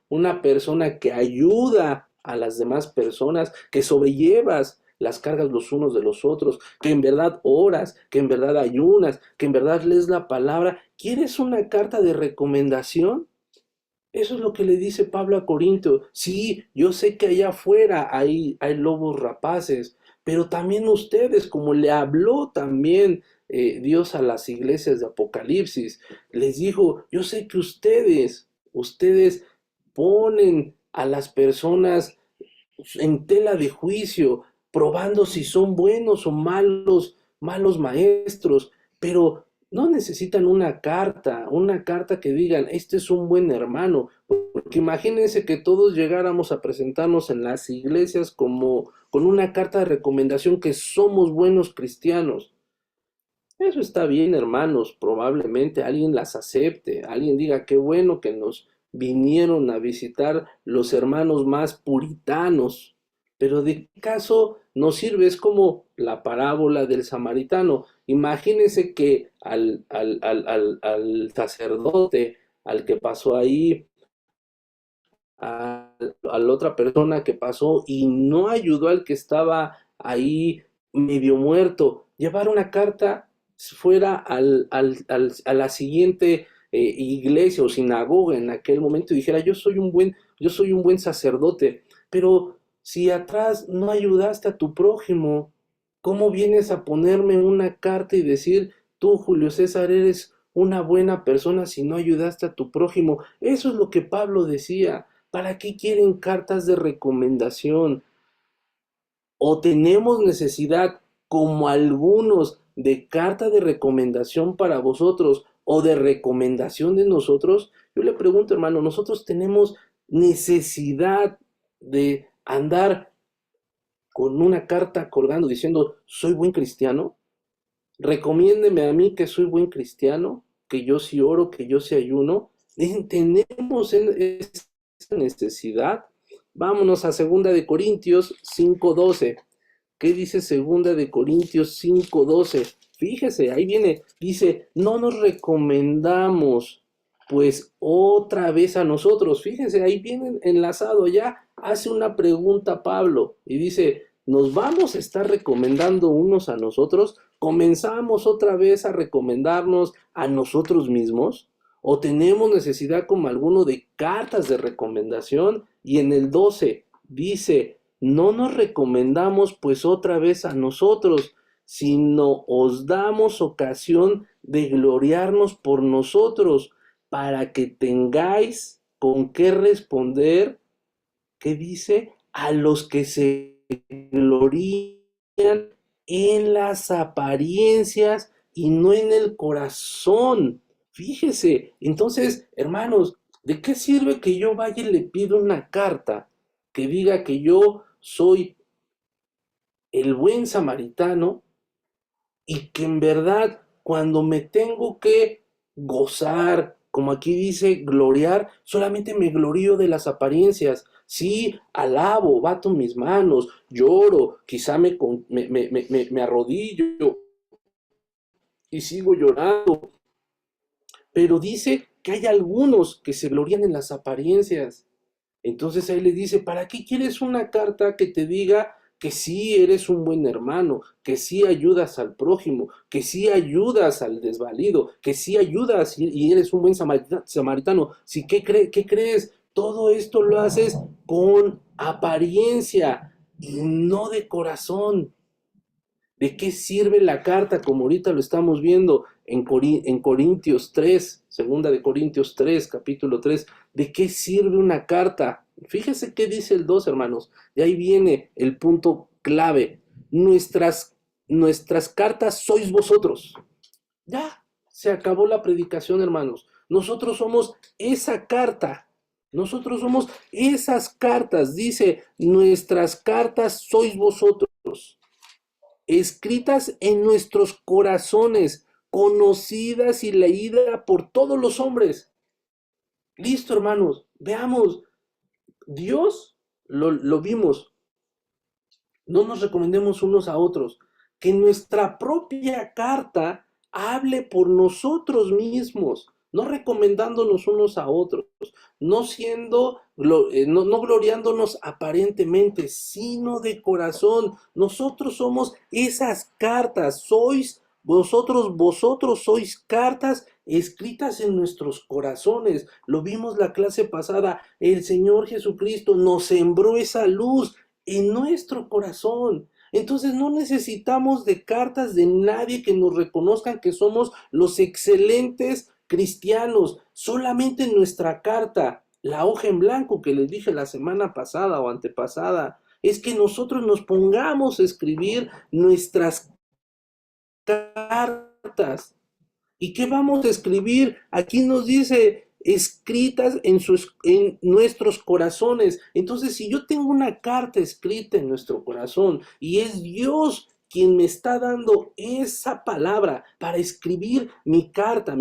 Una persona que ayuda a las demás personas, que sobrellevas las cargas los unos de los otros, que en verdad oras, que en verdad ayunas, que en verdad lees la palabra. ¿Quieres una carta de recomendación? Eso es lo que le dice Pablo a Corinto. Sí, yo sé que allá afuera hay lobos rapaces, pero también ustedes, como le habló también Dios a las iglesias de Apocalipsis, les dijo, yo sé que ustedes ponen a las personas en tela de juicio, probando si son buenos o malos maestros, pero no necesitan una carta que digan, este es un buen hermano, porque imagínense que todos llegáramos a presentarnos en las iglesias como con una carta de recomendación que somos buenos cristianos. Eso está bien, hermanos, probablemente alguien las acepte, alguien diga qué bueno que nos vinieron a visitar los hermanos más puritanos, pero ¿de qué caso nos sirve? Es como la parábola del samaritano. Imagínense que al sacerdote, al que pasó ahí, a la otra persona que pasó y no ayudó al que estaba ahí medio muerto, llevar una carta fuera a la siguiente iglesia o sinagoga en aquel momento y dijera, yo soy un buen sacerdote, pero si atrás no ayudaste a tu prójimo, ¿cómo vienes a ponerme una carta y decir, tú, Julio César, eres una buena persona si no ayudaste a tu prójimo? Eso es lo que Pablo decía. ¿Para qué quieren cartas de recomendación? ¿O tenemos necesidad, como algunos, de carta de recomendación para vosotros o de recomendación de nosotros? Yo le pregunto, hermano, ¿nosotros tenemos necesidad de andar con una carta colgando diciendo, soy buen cristiano? Recomiéndeme a mí que soy buen cristiano, que yo sí oro, que yo sí ayuno. Tenemos esa necesidad. Vámonos a Segunda de Corintios 5:12. ¿Qué dice Segunda de Corintios 5:12? Fíjese, ahí viene, dice, no nos recomendamos, pues otra vez a nosotros. Fíjense, ahí viene enlazado ya, hace una pregunta Pablo y dice, ¿nos vamos a estar recomendando unos a nosotros? ¿Comenzamos otra vez a recomendarnos a nosotros mismos? ¿O tenemos necesidad como alguno de cartas de recomendación? Y en el 12 dice, no nos recomendamos pues otra vez a nosotros, sino os damos ocasión de gloriarnos por nosotros, para que tengáis con qué responder, ¿qué dice? A los que se glorían en las apariencias y no en el corazón. Fíjese, entonces, hermanos, ¿de qué sirve que yo vaya y le pido una carta que diga que yo soy el buen samaritano y que en verdad cuando me tengo que gozar, como aquí dice, gloriar, solamente me glorío de las apariencias? Sí, alabo, bato mis manos, lloro, quizá me arrodillo y sigo llorando, pero dice que hay algunos que se glorían en las apariencias. Entonces ahí le dice, ¿para qué quieres una carta que te diga que sí eres un buen hermano, que sí ayudas al prójimo, que sí ayudas al desvalido, que sí ayudas y eres un buen samaritano? Si, ¿qué crees? Todo esto lo haces con apariencia y no de corazón. ¿De qué sirve la carta como ahorita lo estamos viendo en Corintios 3, segunda de Corintios 3, capítulo 3? ¿De qué sirve una carta? Fíjese qué dice el 2, hermanos. De ahí viene el punto clave. Nuestras cartas sois vosotros. Ya, se acabó la predicación, hermanos. Nosotros somos esa carta. Nosotros somos esas cartas. Dice, nuestras cartas sois vosotros, escritas en nuestros corazones, conocidas y leídas por todos los hombres. Listo, hermanos, veamos, Dios lo vimos, no nos recomendemos unos a otros, que nuestra propia carta hable por nosotros mismos, no recomendándonos unos a otros, no siendo, no gloriándonos aparentemente, sino de corazón. Nosotros somos esas cartas, sois vosotros sois cartas escritas en nuestros corazones. Lo vimos la clase pasada. El Señor Jesucristo nos sembró esa luz en nuestro corazón. Entonces no necesitamos de cartas de nadie que nos reconozcan que somos los excelentes cristianos. Solamente nuestra carta, la hoja en blanco que les dije la semana pasada o antepasada, es que nosotros nos pongamos a escribir nuestras cartas. ¿Y qué vamos a escribir? Aquí nos dice escritas en nuestros corazones. Entonces, si yo tengo una carta escrita en nuestro corazón y es Dios quien me está dando esa palabra para escribir mi carta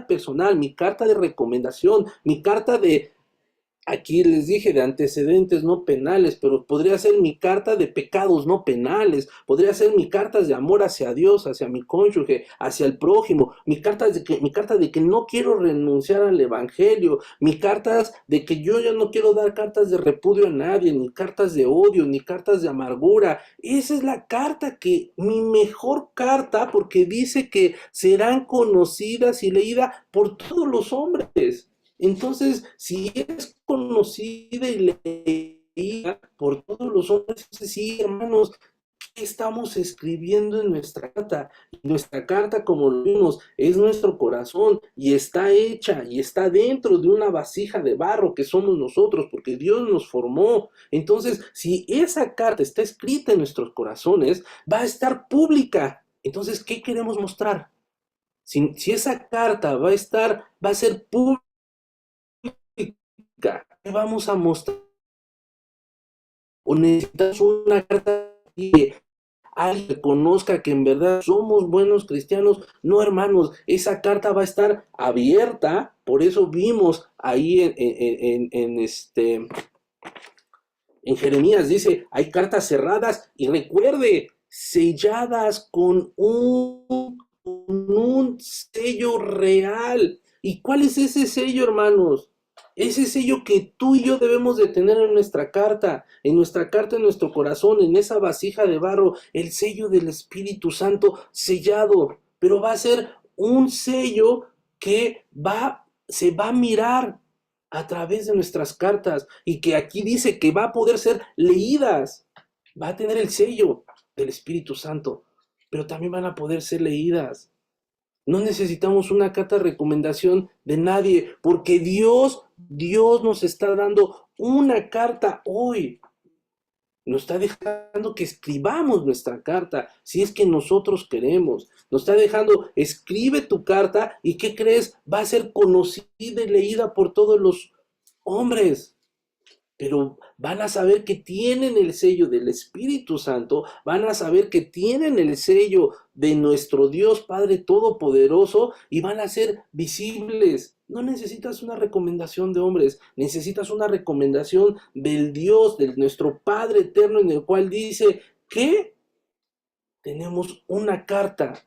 personal, mi carta de recomendación, mi carta de, aquí les dije de antecedentes no penales, pero podría ser mi carta de pecados no penales, podría ser mi carta de amor hacia Dios, hacia mi cónyuge, hacia el prójimo, mi carta de que no quiero renunciar al evangelio, mi carta de que yo ya no quiero dar cartas de repudio a nadie, ni cartas de odio, ni cartas de amargura. Esa es la carta mi mejor carta, porque dice que serán conocidas y leídas por todos los hombres. Entonces, si es conocida y leída por todos los hombres, sí, hermanos, ¿qué estamos escribiendo en nuestra carta? Y nuestra carta, como lo vimos, es nuestro corazón y está hecha y está dentro de una vasija de barro que somos nosotros, porque Dios nos formó. Entonces, si esa carta está escrita en nuestros corazones, va a estar pública. Entonces, ¿qué queremos mostrar? Si esa carta va a ser pública, ¿qué vamos a mostrar? O necesitas una carta que alguien conozca que en verdad somos buenos cristianos. No, hermanos, esa carta va a estar abierta. Por eso vimos ahí en Jeremías, dice, hay cartas cerradas y recuerde, selladas con un sello real. ¿Y cuál es ese sello, hermanos? Ese sello que tú y yo debemos de tener en nuestra carta, en nuestro corazón, en esa vasija de barro, el sello del Espíritu Santo sellado. Pero va a ser un sello que se va a mirar a través de nuestras cartas y que aquí dice que va a poder ser leídas. Va a tener el sello del Espíritu Santo, pero también van a poder ser leídas. No necesitamos una carta de recomendación de nadie, porque Dios nos está dando una carta hoy. Nos está dejando que escribamos nuestra carta, si es que nosotros queremos. Nos está dejando, escribe tu carta y ¿qué crees? Va a ser conocida y leída por todos los hombres. Pero van a saber que tienen el sello del Espíritu Santo, van a saber que tienen el sello de nuestro Dios Padre Todopoderoso y van a ser visibles. No necesitas una recomendación de hombres, necesitas una recomendación del Dios, de nuestro Padre Eterno, en el cual dice que tenemos una carta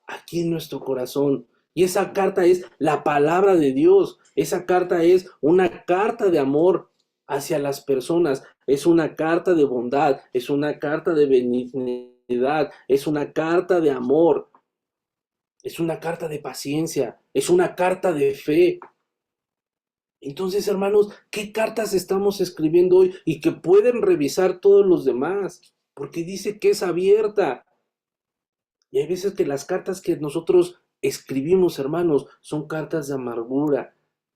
aquí en nuestro corazón. Y esa carta es la palabra de Dios, esa carta es una carta de amor hacia las personas, es una carta de bondad, es una carta de benignidad, es una carta de amor, es una carta de paciencia, es una carta de fe. Entonces, hermanos, ¿qué cartas estamos escribiendo hoy? Y que pueden revisar todos los demás, porque dice que es abierta. Y hay veces que las cartas que nosotros escribimos, hermanos, son cartas de amargura,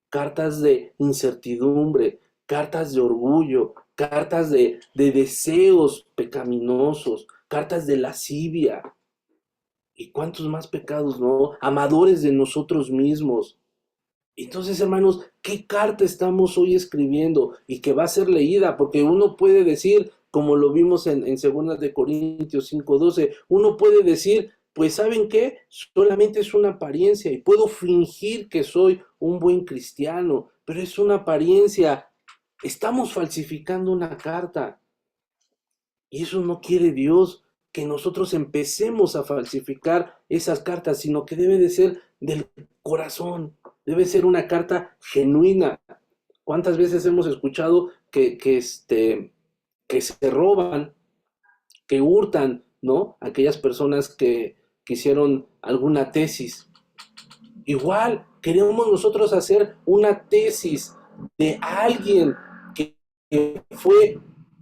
cartas de incertidumbre, cartas de orgullo, cartas de deseos pecaminosos, cartas de lascivia. ¿Y cuántos más pecados, no? Amadores de nosotros mismos. Entonces, hermanos, ¿qué carta estamos hoy escribiendo y que va a ser leída? Porque uno puede decir, como lo vimos en 2 de Corintios 5:12, uno puede decir, pues ¿saben qué? Solamente es una apariencia y puedo fingir que soy un buen cristiano, pero es una apariencia. Estamos falsificando una carta y eso no quiere Dios, que nosotros empecemos a falsificar esas cartas, sino que debe de ser del corazón, debe ser una carta genuina. ¿Cuántas veces hemos escuchado que se roban, que hurtan, ¿no? Aquellas personas que que hicieron alguna tesis. Igual queremos nosotros hacer una tesis de alguien que fue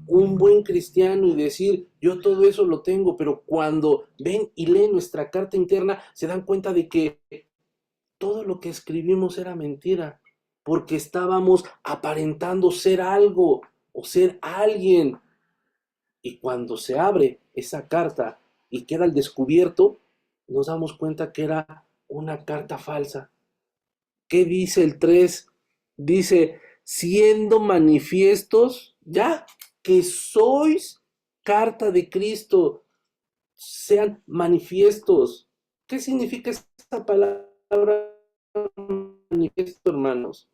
un buen cristiano y decir, yo todo eso lo tengo, pero cuando ven y leen nuestra carta interna, se dan cuenta de que todo lo que escribimos era mentira, porque estábamos aparentando ser algo o ser alguien. Y cuando se abre esa carta y queda al descubierto, nos damos cuenta que era una carta falsa. ¿Qué dice el 3? Dice, siendo manifiestos, ya, que sois carta de Cristo, sean manifiestos. ¿Qué significa esta palabra manifiesto, hermanos?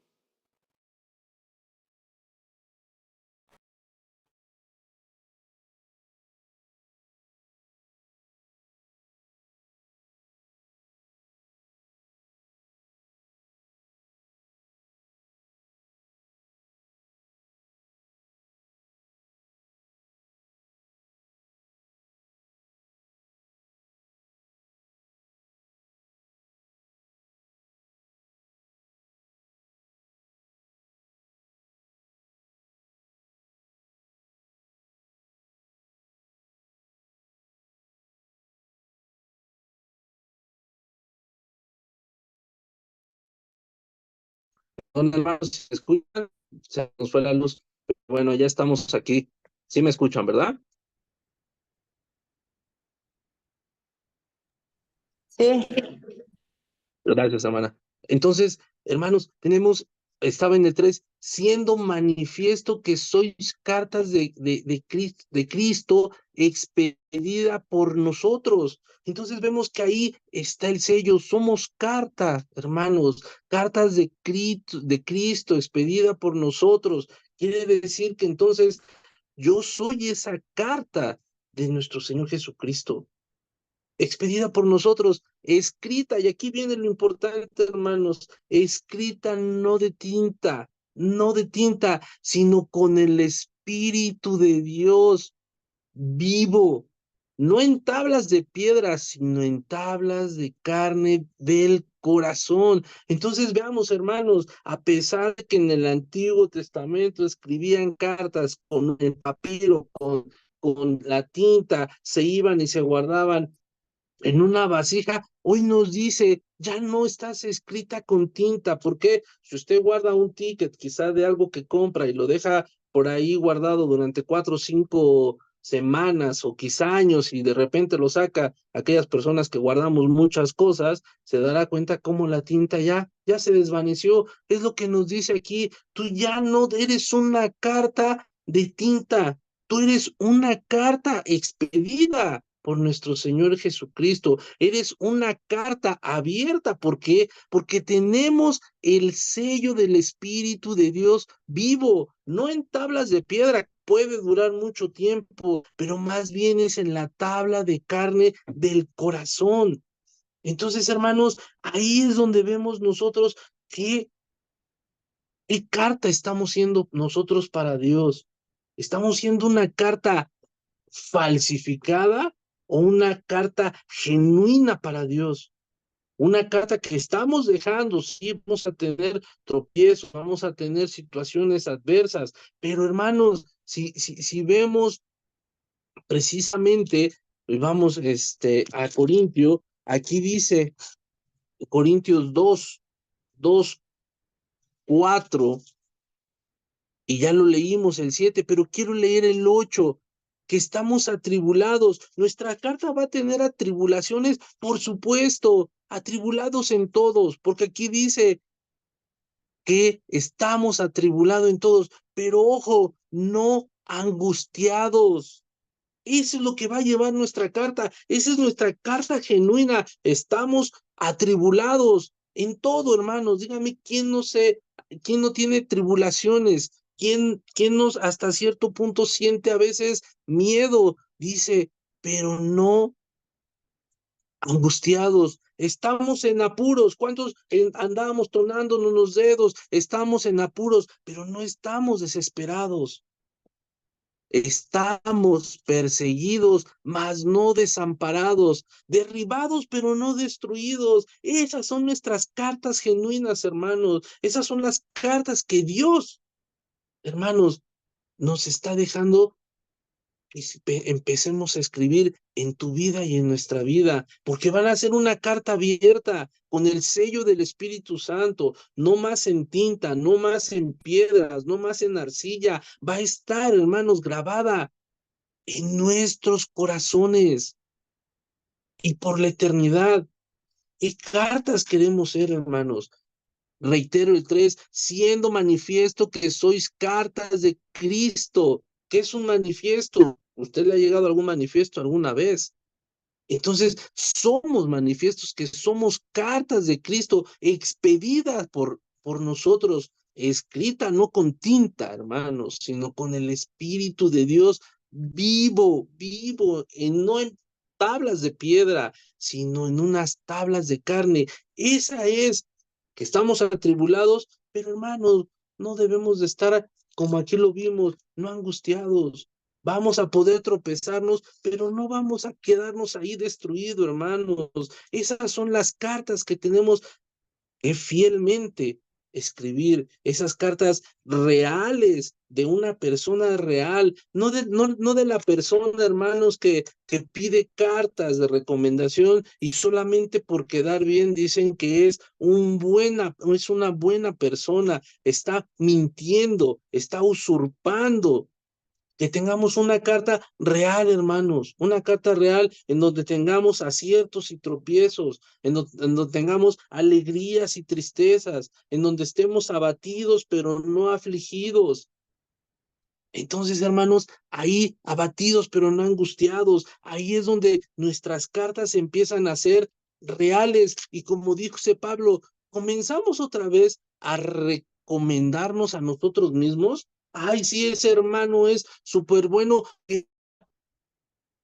Hola, hermanos, ¿se escuchan? Se nos fue la luz. Bueno, ya estamos aquí. Sí me escuchan, ¿verdad? Sí, Gracias, hermana. Entonces, hermanos, estaba en el 3 siendo manifiesto que sois cartas de Cristo expedida por nosotros. Entonces vemos que ahí está el sello, somos cartas, hermanos, cartas de Cristo expedida por nosotros. Quiere decir que entonces yo soy esa carta de nuestro Señor Jesucristo expedida por nosotros, escrita, y aquí viene lo importante, hermanos, escrita no de tinta, no de tinta, sino con el Espíritu de Dios vivo, no en tablas de piedra, sino en tablas de carne del corazón. Entonces veamos, hermanos, a pesar de que en el Antiguo Testamento escribían cartas con el papel o con la tinta, se iban y se guardaban en una vasija, hoy nos dice, ya no estás escrita con tinta, porque si usted guarda un ticket quizá de algo que compra y lo deja por ahí guardado durante 4 o 5 semanas o quizá años y de repente lo saca, aquellas personas que guardamos muchas cosas, se dará cuenta cómo la tinta ya se desvaneció. Es lo que nos dice aquí, tú ya no eres una carta de tinta, tú eres una carta expedida por nuestro Señor Jesucristo. Eres una carta abierta. ¿Por qué? Porque tenemos el sello del Espíritu de Dios vivo, no en tablas de piedra. Puede durar mucho tiempo, pero más bien es en la tabla de carne del corazón. Entonces, hermanos, ahí es donde vemos nosotros qué carta estamos siendo nosotros para Dios. ¿Estamos siendo una carta falsificada o una carta genuina para Dios? Una carta que estamos dejando, sí, vamos a tener tropiezos, vamos a tener situaciones adversas, pero hermanos, si vemos precisamente, vamos a aquí dice Corintios 2:4, y ya lo leímos el 7, pero quiero leer el 8, que estamos atribulados. Nuestra carta va a tener atribulaciones, por supuesto, atribulados en todos, porque aquí dice que estamos atribulados en todos, pero ojo, no angustiados. Eso es lo que va a llevar nuestra carta. Esa es nuestra carta genuina. Estamos atribulados en todo, hermanos. Dígame quién no tiene tribulaciones, quién nos hasta cierto punto siente a veces miedo. Dice, pero no angustiados. Estamos en apuros. ¿Cuántos andábamos tronándonos los dedos? Estamos en apuros, pero no estamos desesperados. Estamos perseguidos, mas no desamparados, derribados, pero no destruidos. Esas son nuestras cartas genuinas, hermanos. Esas son las cartas que Dios, hermanos, nos está dejando que empecemos a escribir en tu vida y en nuestra vida, porque van a ser una carta abierta con el sello del Espíritu Santo, no más en tinta, no más en piedras, no más en arcilla, va a estar, hermanos, grabada en nuestros corazones y por la eternidad. ¿Qué cartas queremos ser, hermanos? Reitero el 3, siendo manifiesto que sois cartas de Cristo. ¿Qué es un manifiesto? ¿Usted le ha llegado algún manifiesto alguna vez? Entonces, somos manifiestos que somos cartas de Cristo expedidas por nosotros, escrita no con tinta, hermanos, sino con el Espíritu de Dios vivo, vivo, no en tablas de piedra, sino en unas tablas de carne. Esa es que estamos atribulados, pero hermanos, no debemos de estar como aquí lo vimos, no angustiados. Vamos a poder tropezarnos, pero no vamos a quedarnos ahí destruidos, hermanos. Esas son las cartas que tenemos que fielmente escribir, esas cartas reales de una persona real, no de la persona, hermanos, que pide cartas de recomendación y solamente por quedar bien dicen que es es una buena persona, está mintiendo, está usurpando. Que tengamos una carta real, hermanos, una carta real en donde tengamos aciertos y tropiezos, en donde tengamos alegrías y tristezas, en donde estemos abatidos pero no afligidos. Entonces, hermanos, ahí abatidos pero no angustiados, ahí es donde nuestras cartas empiezan a ser reales y como dice Pablo, comenzamos otra vez a recomendarnos a nosotros mismos. Ay, sí, ese hermano es súper bueno, que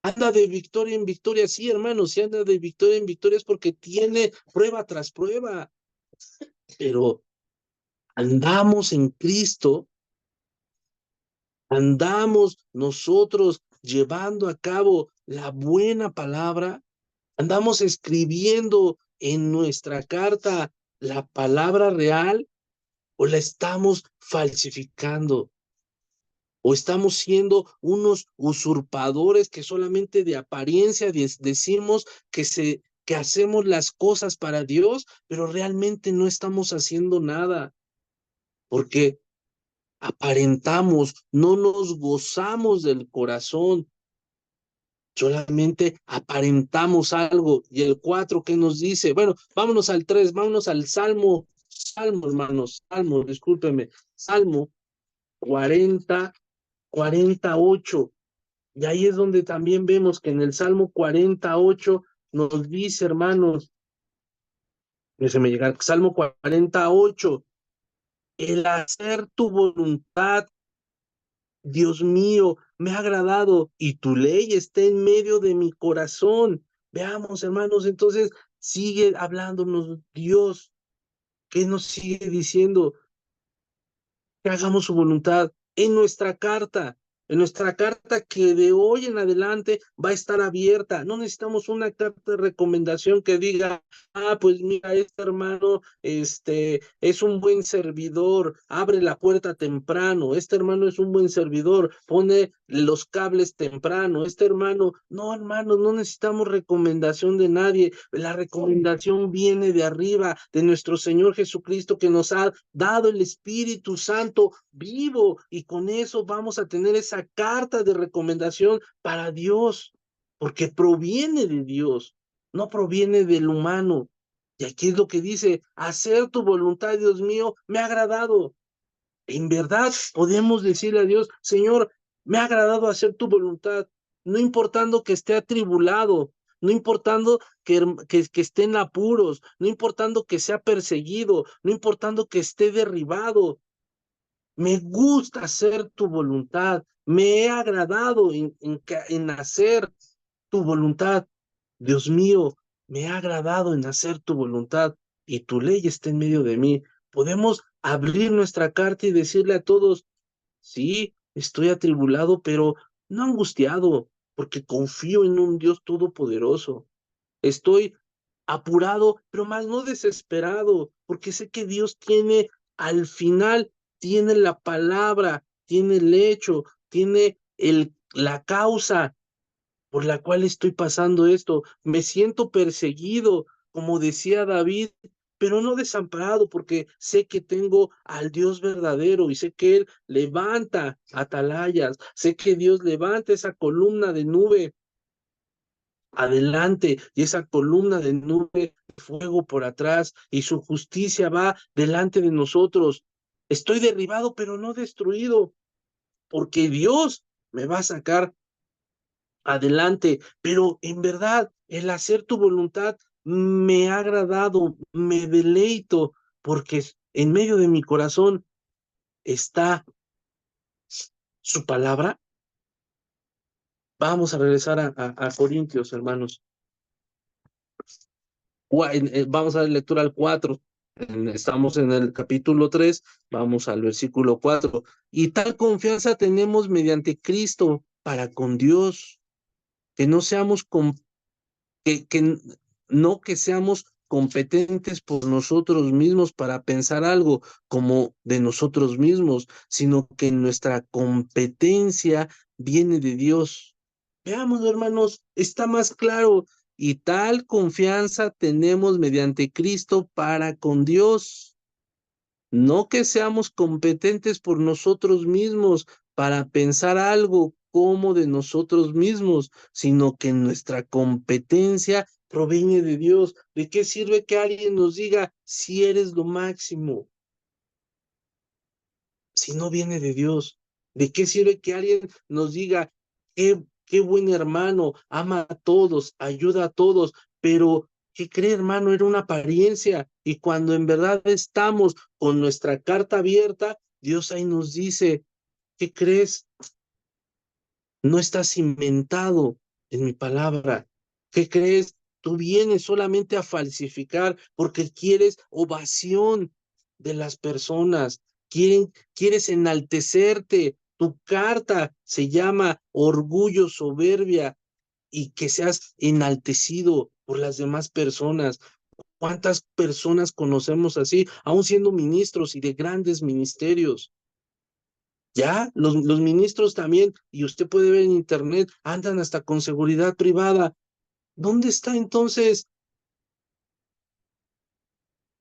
anda de victoria en victoria. Sí, hermano, si anda de victoria en victoria es porque tiene prueba tras prueba, pero andamos en Cristo, andamos nosotros llevando a cabo la buena palabra, andamos escribiendo en nuestra carta la palabra real o la estamos falsificando. ¿O estamos siendo unos usurpadores que solamente de apariencia decimos que hacemos las cosas para Dios, pero realmente no estamos haciendo nada? Porque aparentamos, no nos gozamos del corazón, solamente aparentamos algo. Y el 4 que nos dice, bueno, vámonos al 3, vámonos al Salmo, hermanos, Salmo, discúlpeme, Salmo 48. Y ahí es donde también vemos que en el Salmo 48 nos dice, hermanos, déjeme llegar, Salmo 48, el hacer tu voluntad, Dios mío, me ha agradado y tu ley está en medio de mi corazón. Veamos, hermanos, entonces sigue hablándonos Dios, que nos sigue diciendo que hagamos su voluntad en nuestra carta que de hoy en adelante va a estar abierta. No necesitamos una carta de recomendación que diga, pues mira, este hermano, es un buen servidor, abre la puerta temprano, este hermano es un buen servidor, pone los cables temprano, este hermano, no, hermanos, no necesitamos recomendación de nadie, la recomendación viene de arriba, de nuestro Señor Jesucristo que nos ha dado el Espíritu Santo vivo y con eso vamos a tener esa carta de recomendación para Dios, porque proviene de Dios, no proviene del humano. Y aquí es lo que dice, hacer tu voluntad, Dios mío, me ha agradado. En verdad podemos decirle a Dios, Señor, me ha agradado hacer tu voluntad, no importando que esté atribulado, no importando que esté en apuros, no importando que sea perseguido, no importando que esté derribado. Me gusta hacer tu voluntad, me he agradado en hacer tu voluntad. Dios mío, me ha agradado en hacer tu voluntad y tu ley está en medio de mí. Podemos abrir nuestra carta y decirle a todos, sí, estoy atribulado, pero no angustiado, porque confío en un Dios todopoderoso. Estoy apurado, pero más no desesperado, porque sé que Dios tiene al final, tiene la palabra, tiene el hecho, tiene la causa por la cual estoy pasando esto. Me siento perseguido, como decía David, pero no desamparado, porque sé que tengo al Dios verdadero y sé que Él levanta atalayas, sé que Dios levanta esa columna de nube adelante y esa columna de nube de fuego por atrás y su justicia va delante de nosotros. Estoy derribado, pero no destruido, porque Dios me va a sacar adelante, pero en verdad el hacer tu voluntad me ha agradado, me deleito, porque en medio de mi corazón está su palabra. Vamos a regresar a Corintios, hermanos. Vamos a dar lectura al 4. Estamos en el capítulo 3, vamos al versículo 4. Y tal confianza tenemos mediante Cristo para con Dios, que no seamos que no que seamos competentes por nosotros mismos para pensar algo como de nosotros mismos, sino que nuestra competencia viene de Dios. Veamos, hermanos, está más claro. Y tal confianza tenemos mediante Cristo para con Dios. No que seamos competentes por nosotros mismos para pensar algo como de nosotros mismos, sino que nuestra competencia proviene de Dios. ¿De qué sirve que alguien nos diga si eres lo máximo, si no viene de Dios? ¿De qué sirve que alguien nos diga qué buen hermano, ama a todos, ayuda a todos, pero qué cree, hermano? Era una apariencia, y cuando en verdad estamos con nuestra carta abierta, Dios ahí nos dice, ¿qué crees? No estás cimentado en mi palabra. ¿Qué crees? Tú vienes solamente a falsificar porque quieres ovación de las personas. Quieres enaltecerte. Tu carta se llama orgullo, soberbia, y que seas enaltecido por las demás personas. ¿Cuántas personas conocemos así, aún siendo ministros y de grandes ministerios? Ya, los ministros también, y usted puede ver en internet, andan hasta con seguridad privada. ¿Dónde está entonces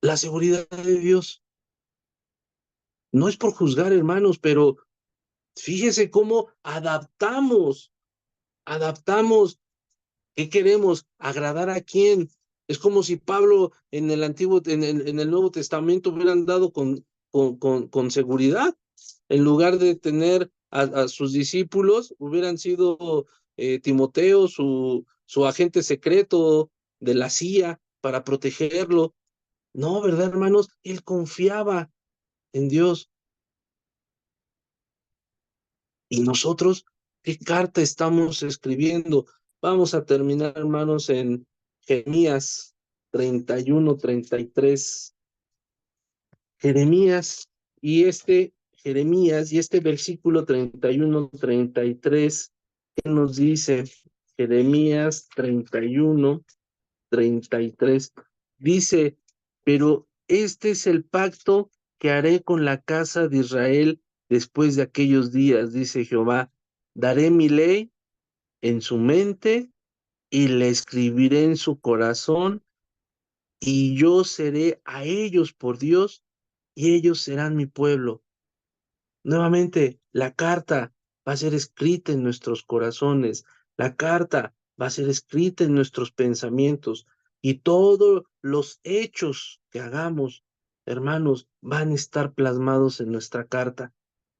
la seguridad de Dios? No es por juzgar, hermanos, pero fíjese cómo adaptamos. ¿Qué queremos? ¿Agradar a quién? Es como si Pablo en el en el Nuevo Testamento hubieran dado con seguridad, en lugar de tener a sus discípulos, hubieran sido Timoteo, su agente secreto de la CIA para protegerlo. No, ¿verdad, hermanos? Él confiaba en Dios. ¿Y nosotros qué carta estamos escribiendo? Vamos a terminar, hermanos, en Jeremías 31, 33. Jeremías Jeremías y este versículo 31, 33, ¿qué nos dice? Jeremías 31, 33 dice, pero este es el pacto que haré con la casa de Israel después de aquellos días, dice Jehová, daré mi ley en su mente y la escribiré en su corazón, y yo seré a ellos por Dios y ellos serán mi pueblo. Nuevamente, la carta va a ser escrita en nuestros corazones, la carta va a ser escrita en nuestros pensamientos, y todos los hechos que hagamos, hermanos, van a estar plasmados en nuestra carta,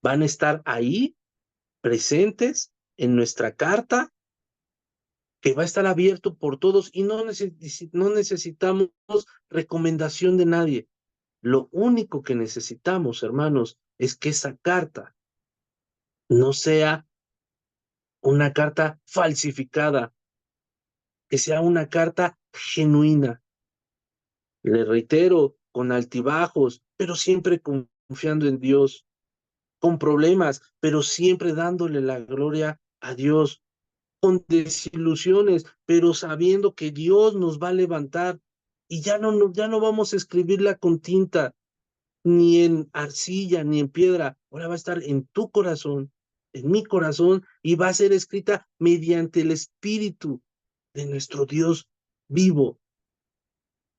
van a estar ahí presentes en nuestra carta, que va a estar abierto por todos, y no necesitamos recomendación de nadie. Lo único que necesitamos, hermanos, es que esa carta no sea una carta falsificada, que sea una carta genuina. Le reitero, con altibajos, pero siempre confiando en Dios. con problemas, pero siempre dándole la gloria a Dios, con desilusiones, pero sabiendo que Dios nos va a levantar y ya no vamos a escribirla con tinta, ni en arcilla, ni en piedra. Ahora va a estar en tu corazón, en mi corazón, y va a ser escrita mediante el Espíritu de nuestro Dios vivo.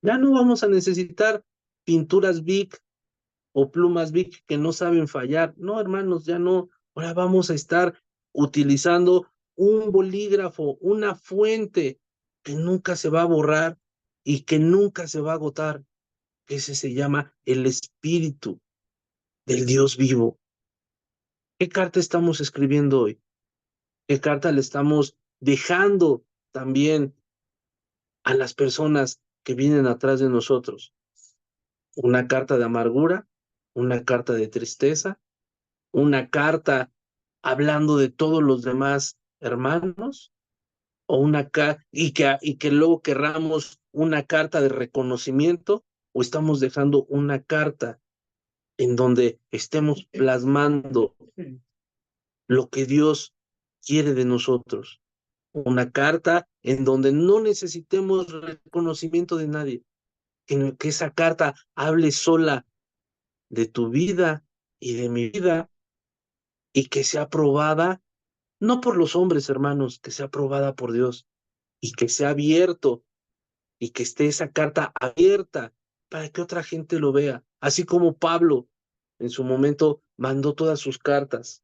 Ya no vamos a necesitar pinturas Big o plumas Big que no saben fallar. No, hermanos, ya no. Ahora vamos a estar utilizando un bolígrafo, una fuente que nunca se va a borrar y que nunca se va a agotar. Ese se llama el Espíritu del Dios vivo. ¿Qué carta estamos escribiendo hoy? ¿Qué carta le estamos dejando también a las personas que vienen atrás de nosotros? ¿Una carta de amargura? ¿Una carta de tristeza? ¿Una carta hablando de todos los demás hermanos? ¿O y que luego querramos una carta de reconocimiento? ¿O estamos dejando una carta en donde estemos plasmando lo que Dios quiere de nosotros? Una carta en donde no necesitemos reconocimiento de nadie, que esa carta hable sola de tu vida y de mi vida y que sea aprobada no por los hombres, hermanos, que sea aprobada por Dios y que sea abierto y que esté esa carta abierta para que otra gente lo vea, así como Pablo en su momento mandó todas sus cartas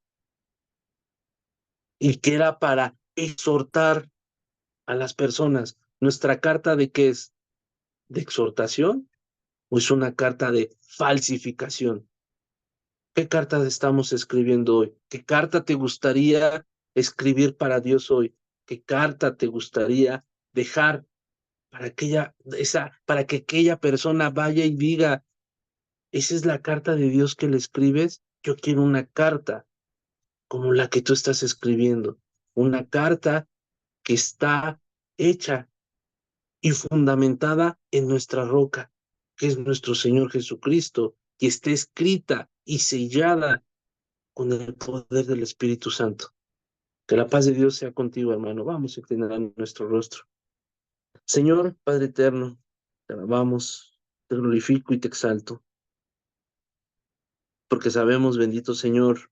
y que era para exhortar a las personas. ¿Nuestra carta de qué es? ¿De exhortación o es una carta de falsificación? ¿Qué carta estamos escribiendo hoy? ¿Qué carta te gustaría escribir para Dios hoy? ¿Qué carta te gustaría dejar para que aquella persona vaya y diga, esa es la carta de Dios que le escribes? Yo quiero una carta como la que tú estás escribiendo, una carta que está hecha y fundamentada en nuestra roca, que es nuestro Señor Jesucristo, y esté escrita y sellada con el poder del Espíritu Santo. Que la paz de Dios sea contigo, hermano. Vamos a inclinar nuestro rostro. Señor, Padre eterno, te alabamos, te glorifico y te exalto, porque sabemos, bendito Señor,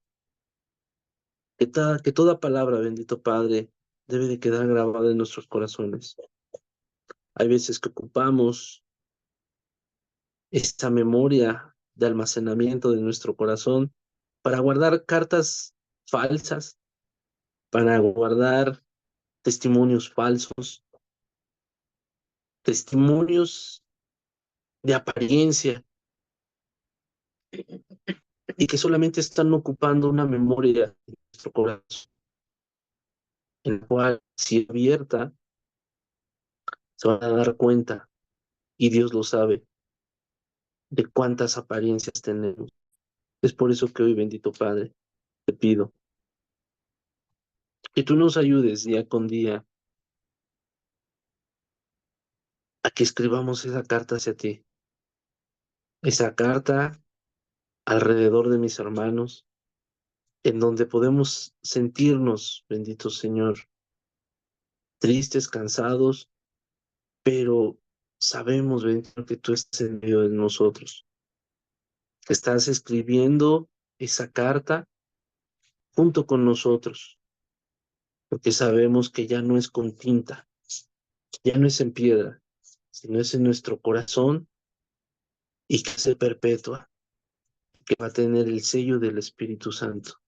que toda palabra, bendito Padre, debe de quedar grabada en nuestros corazones. Hay veces que ocupamos esta memoria de almacenamiento de nuestro corazón para guardar cartas falsas, para guardar testimonios falsos, testimonios de apariencia y que solamente están ocupando una memoria de nuestro corazón, en la cual, si abierta, se van a dar cuenta, y Dios lo sabe, de cuántas apariencias tenemos. Es por eso que hoy, bendito Padre, te pido que tú nos ayudes día con día a que escribamos esa carta hacia ti, esa carta alrededor de mis hermanos, en donde podemos sentirnos, bendito Señor, tristes, cansados, pero sabemos, bendito, que tú estás en medio de nosotros, que estás escribiendo esa carta junto con nosotros, porque sabemos que ya no es con tinta, ya no es en piedra, sino es en nuestro corazón y que se perpetúa, que va a tener el sello del Espíritu Santo.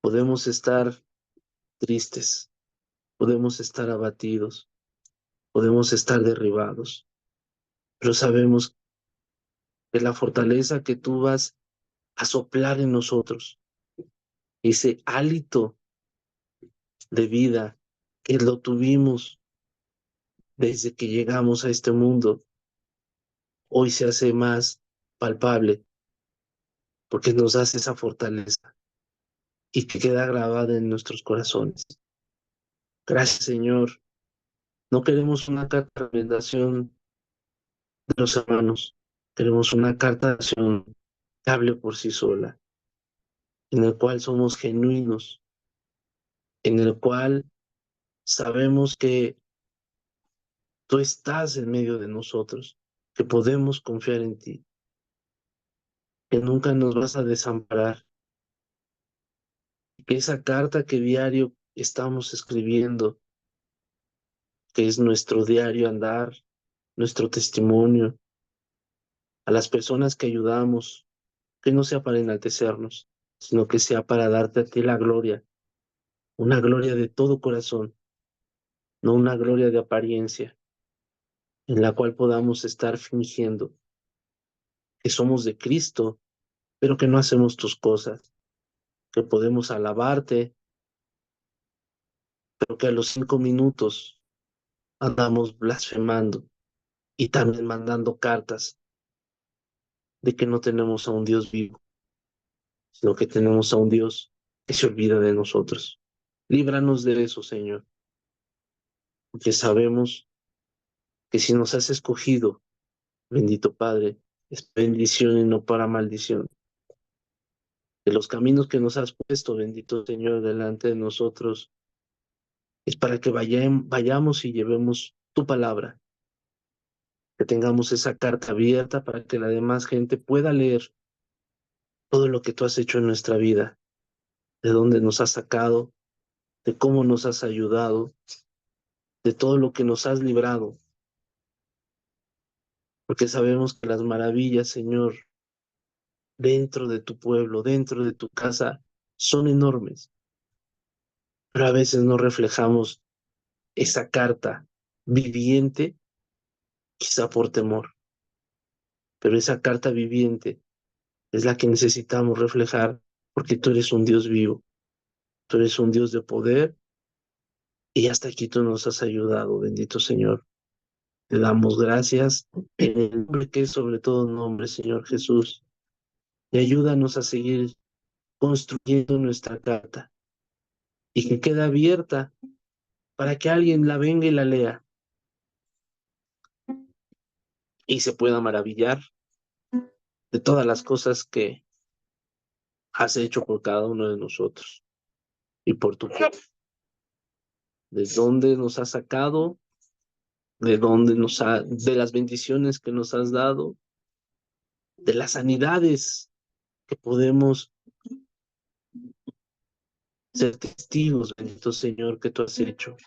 Podemos estar tristes, podemos estar abatidos, podemos estar derribados, pero sabemos que la fortaleza que tú vas a soplar en nosotros, ese hálito de vida que lo tuvimos desde que llegamos a este mundo, hoy se hace más palpable porque nos das esa fortaleza y que queda grabada en nuestros corazones. Gracias, Señor. No queremos una carta de recomendación de los hermanos, queremos una carta de acción que hable por sí sola, en el cual somos genuinos, en el cual sabemos que tú estás en medio de nosotros, que podemos confiar en ti, que nunca nos vas a desamparar, que esa carta que diario estamos escribiendo, que es nuestro diario andar, nuestro testimonio, a las personas que ayudamos, que no sea para enaltecernos, sino que sea para darte a ti la gloria, una gloria de todo corazón, no una gloria de apariencia, en la cual podamos estar fingiendo que somos de Cristo, pero que no hacemos tus cosas, que podemos alabarte, pero que a los 5 minutos andamos blasfemando y también mandando cartas de que no tenemos a un Dios vivo, sino que tenemos a un Dios que se olvida de nosotros. Líbranos de eso, Señor, porque sabemos que si nos has escogido, bendito Padre, es bendición y no para maldición. Que los caminos que nos has puesto, bendito Señor, delante de nosotros, es para que vayamos y llevemos tu palabra, que tengamos esa carta abierta para que la demás gente pueda leer todo lo que tú has hecho en nuestra vida, de dónde nos has sacado, de cómo nos has ayudado, de todo lo que nos has librado, porque sabemos que las maravillas, Señor, dentro de tu pueblo, dentro de tu casa, son enormes, pero a veces no reflejamos esa carta viviente, quizá por temor, pero esa carta viviente es la que necesitamos reflejar, porque tú eres un Dios vivo, tú eres un Dios de poder, y hasta aquí tú nos has ayudado, bendito Señor. Te damos gracias en el nombre que es sobre todo nombre, Señor Jesús, y ayúdanos a seguir construyendo nuestra carta y que quede abierta para que alguien la venga y la lea y se pueda maravillar de todas las cosas que has hecho por cada uno de nosotros y por tu pueblo. De dónde nos has sacado, de las bendiciones que nos has dado, de las sanidades que podemos ser testigos, bendito Señor, que tú has hecho.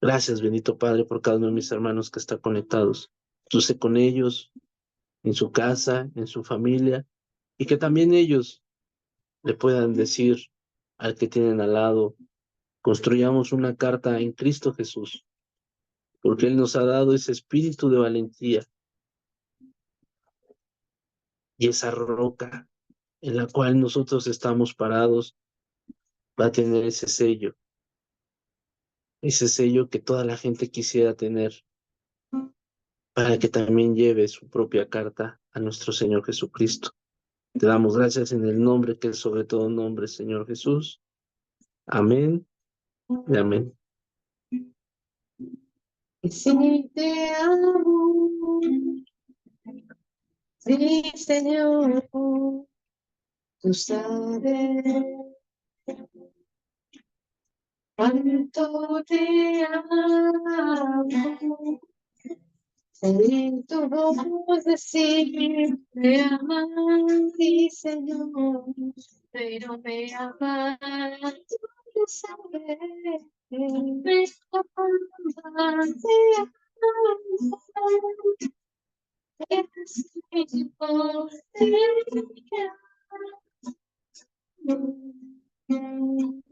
Gracias, bendito Padre, por cada uno de mis hermanos que está conectados. Tú sé con ellos, en su casa, en su familia, y que también ellos le puedan decir al que tienen al lado, construyamos una carta en Cristo Jesús, porque Él nos ha dado ese espíritu de valentía y esa roca en la cual nosotros estamos parados va a tener ese sello que toda la gente quisiera tener para que también lleve su propia carta a nuestro Señor Jesucristo. Te damos gracias en el nombre que es sobre todo nombre, Señor Jesús. Amén y amén. Sí, te amo. Sí, Señor, tú sabes cuánto te amo. Oí tu voz decir, me amas, sí, Señor, pero me amas, tú lo sabes, me amas, te amo, es mi voz, te amo.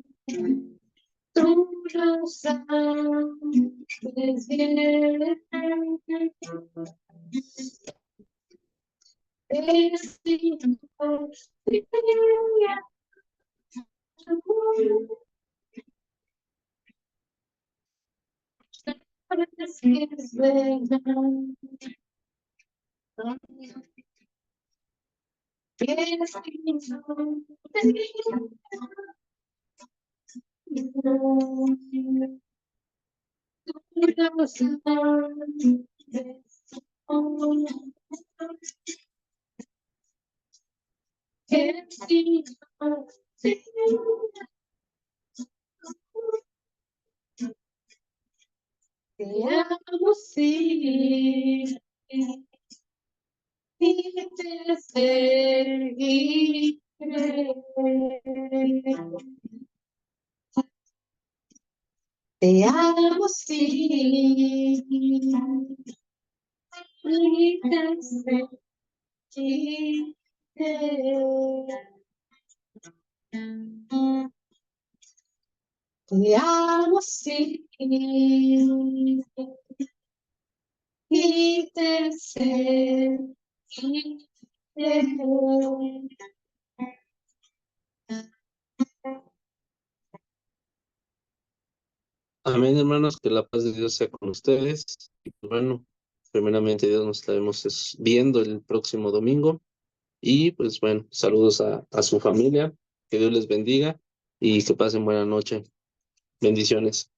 Tú lo sabes bien. Es mi voz, te amo. Sabes que es verdad. Es mi voz, Te amo, sí, y te seguiré. Te amo, sí, y te seguiré. Te amo, sí, y te seguiré. Amén, hermanos, que la paz de Dios sea con ustedes. Y pues bueno, primeramente Dios nos estaremos viendo el próximo domingo. Y pues bueno, saludos a su familia, que Dios les bendiga y que pasen buena noche. Bendiciones.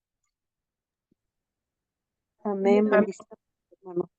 Amén, bendiciones, hermano.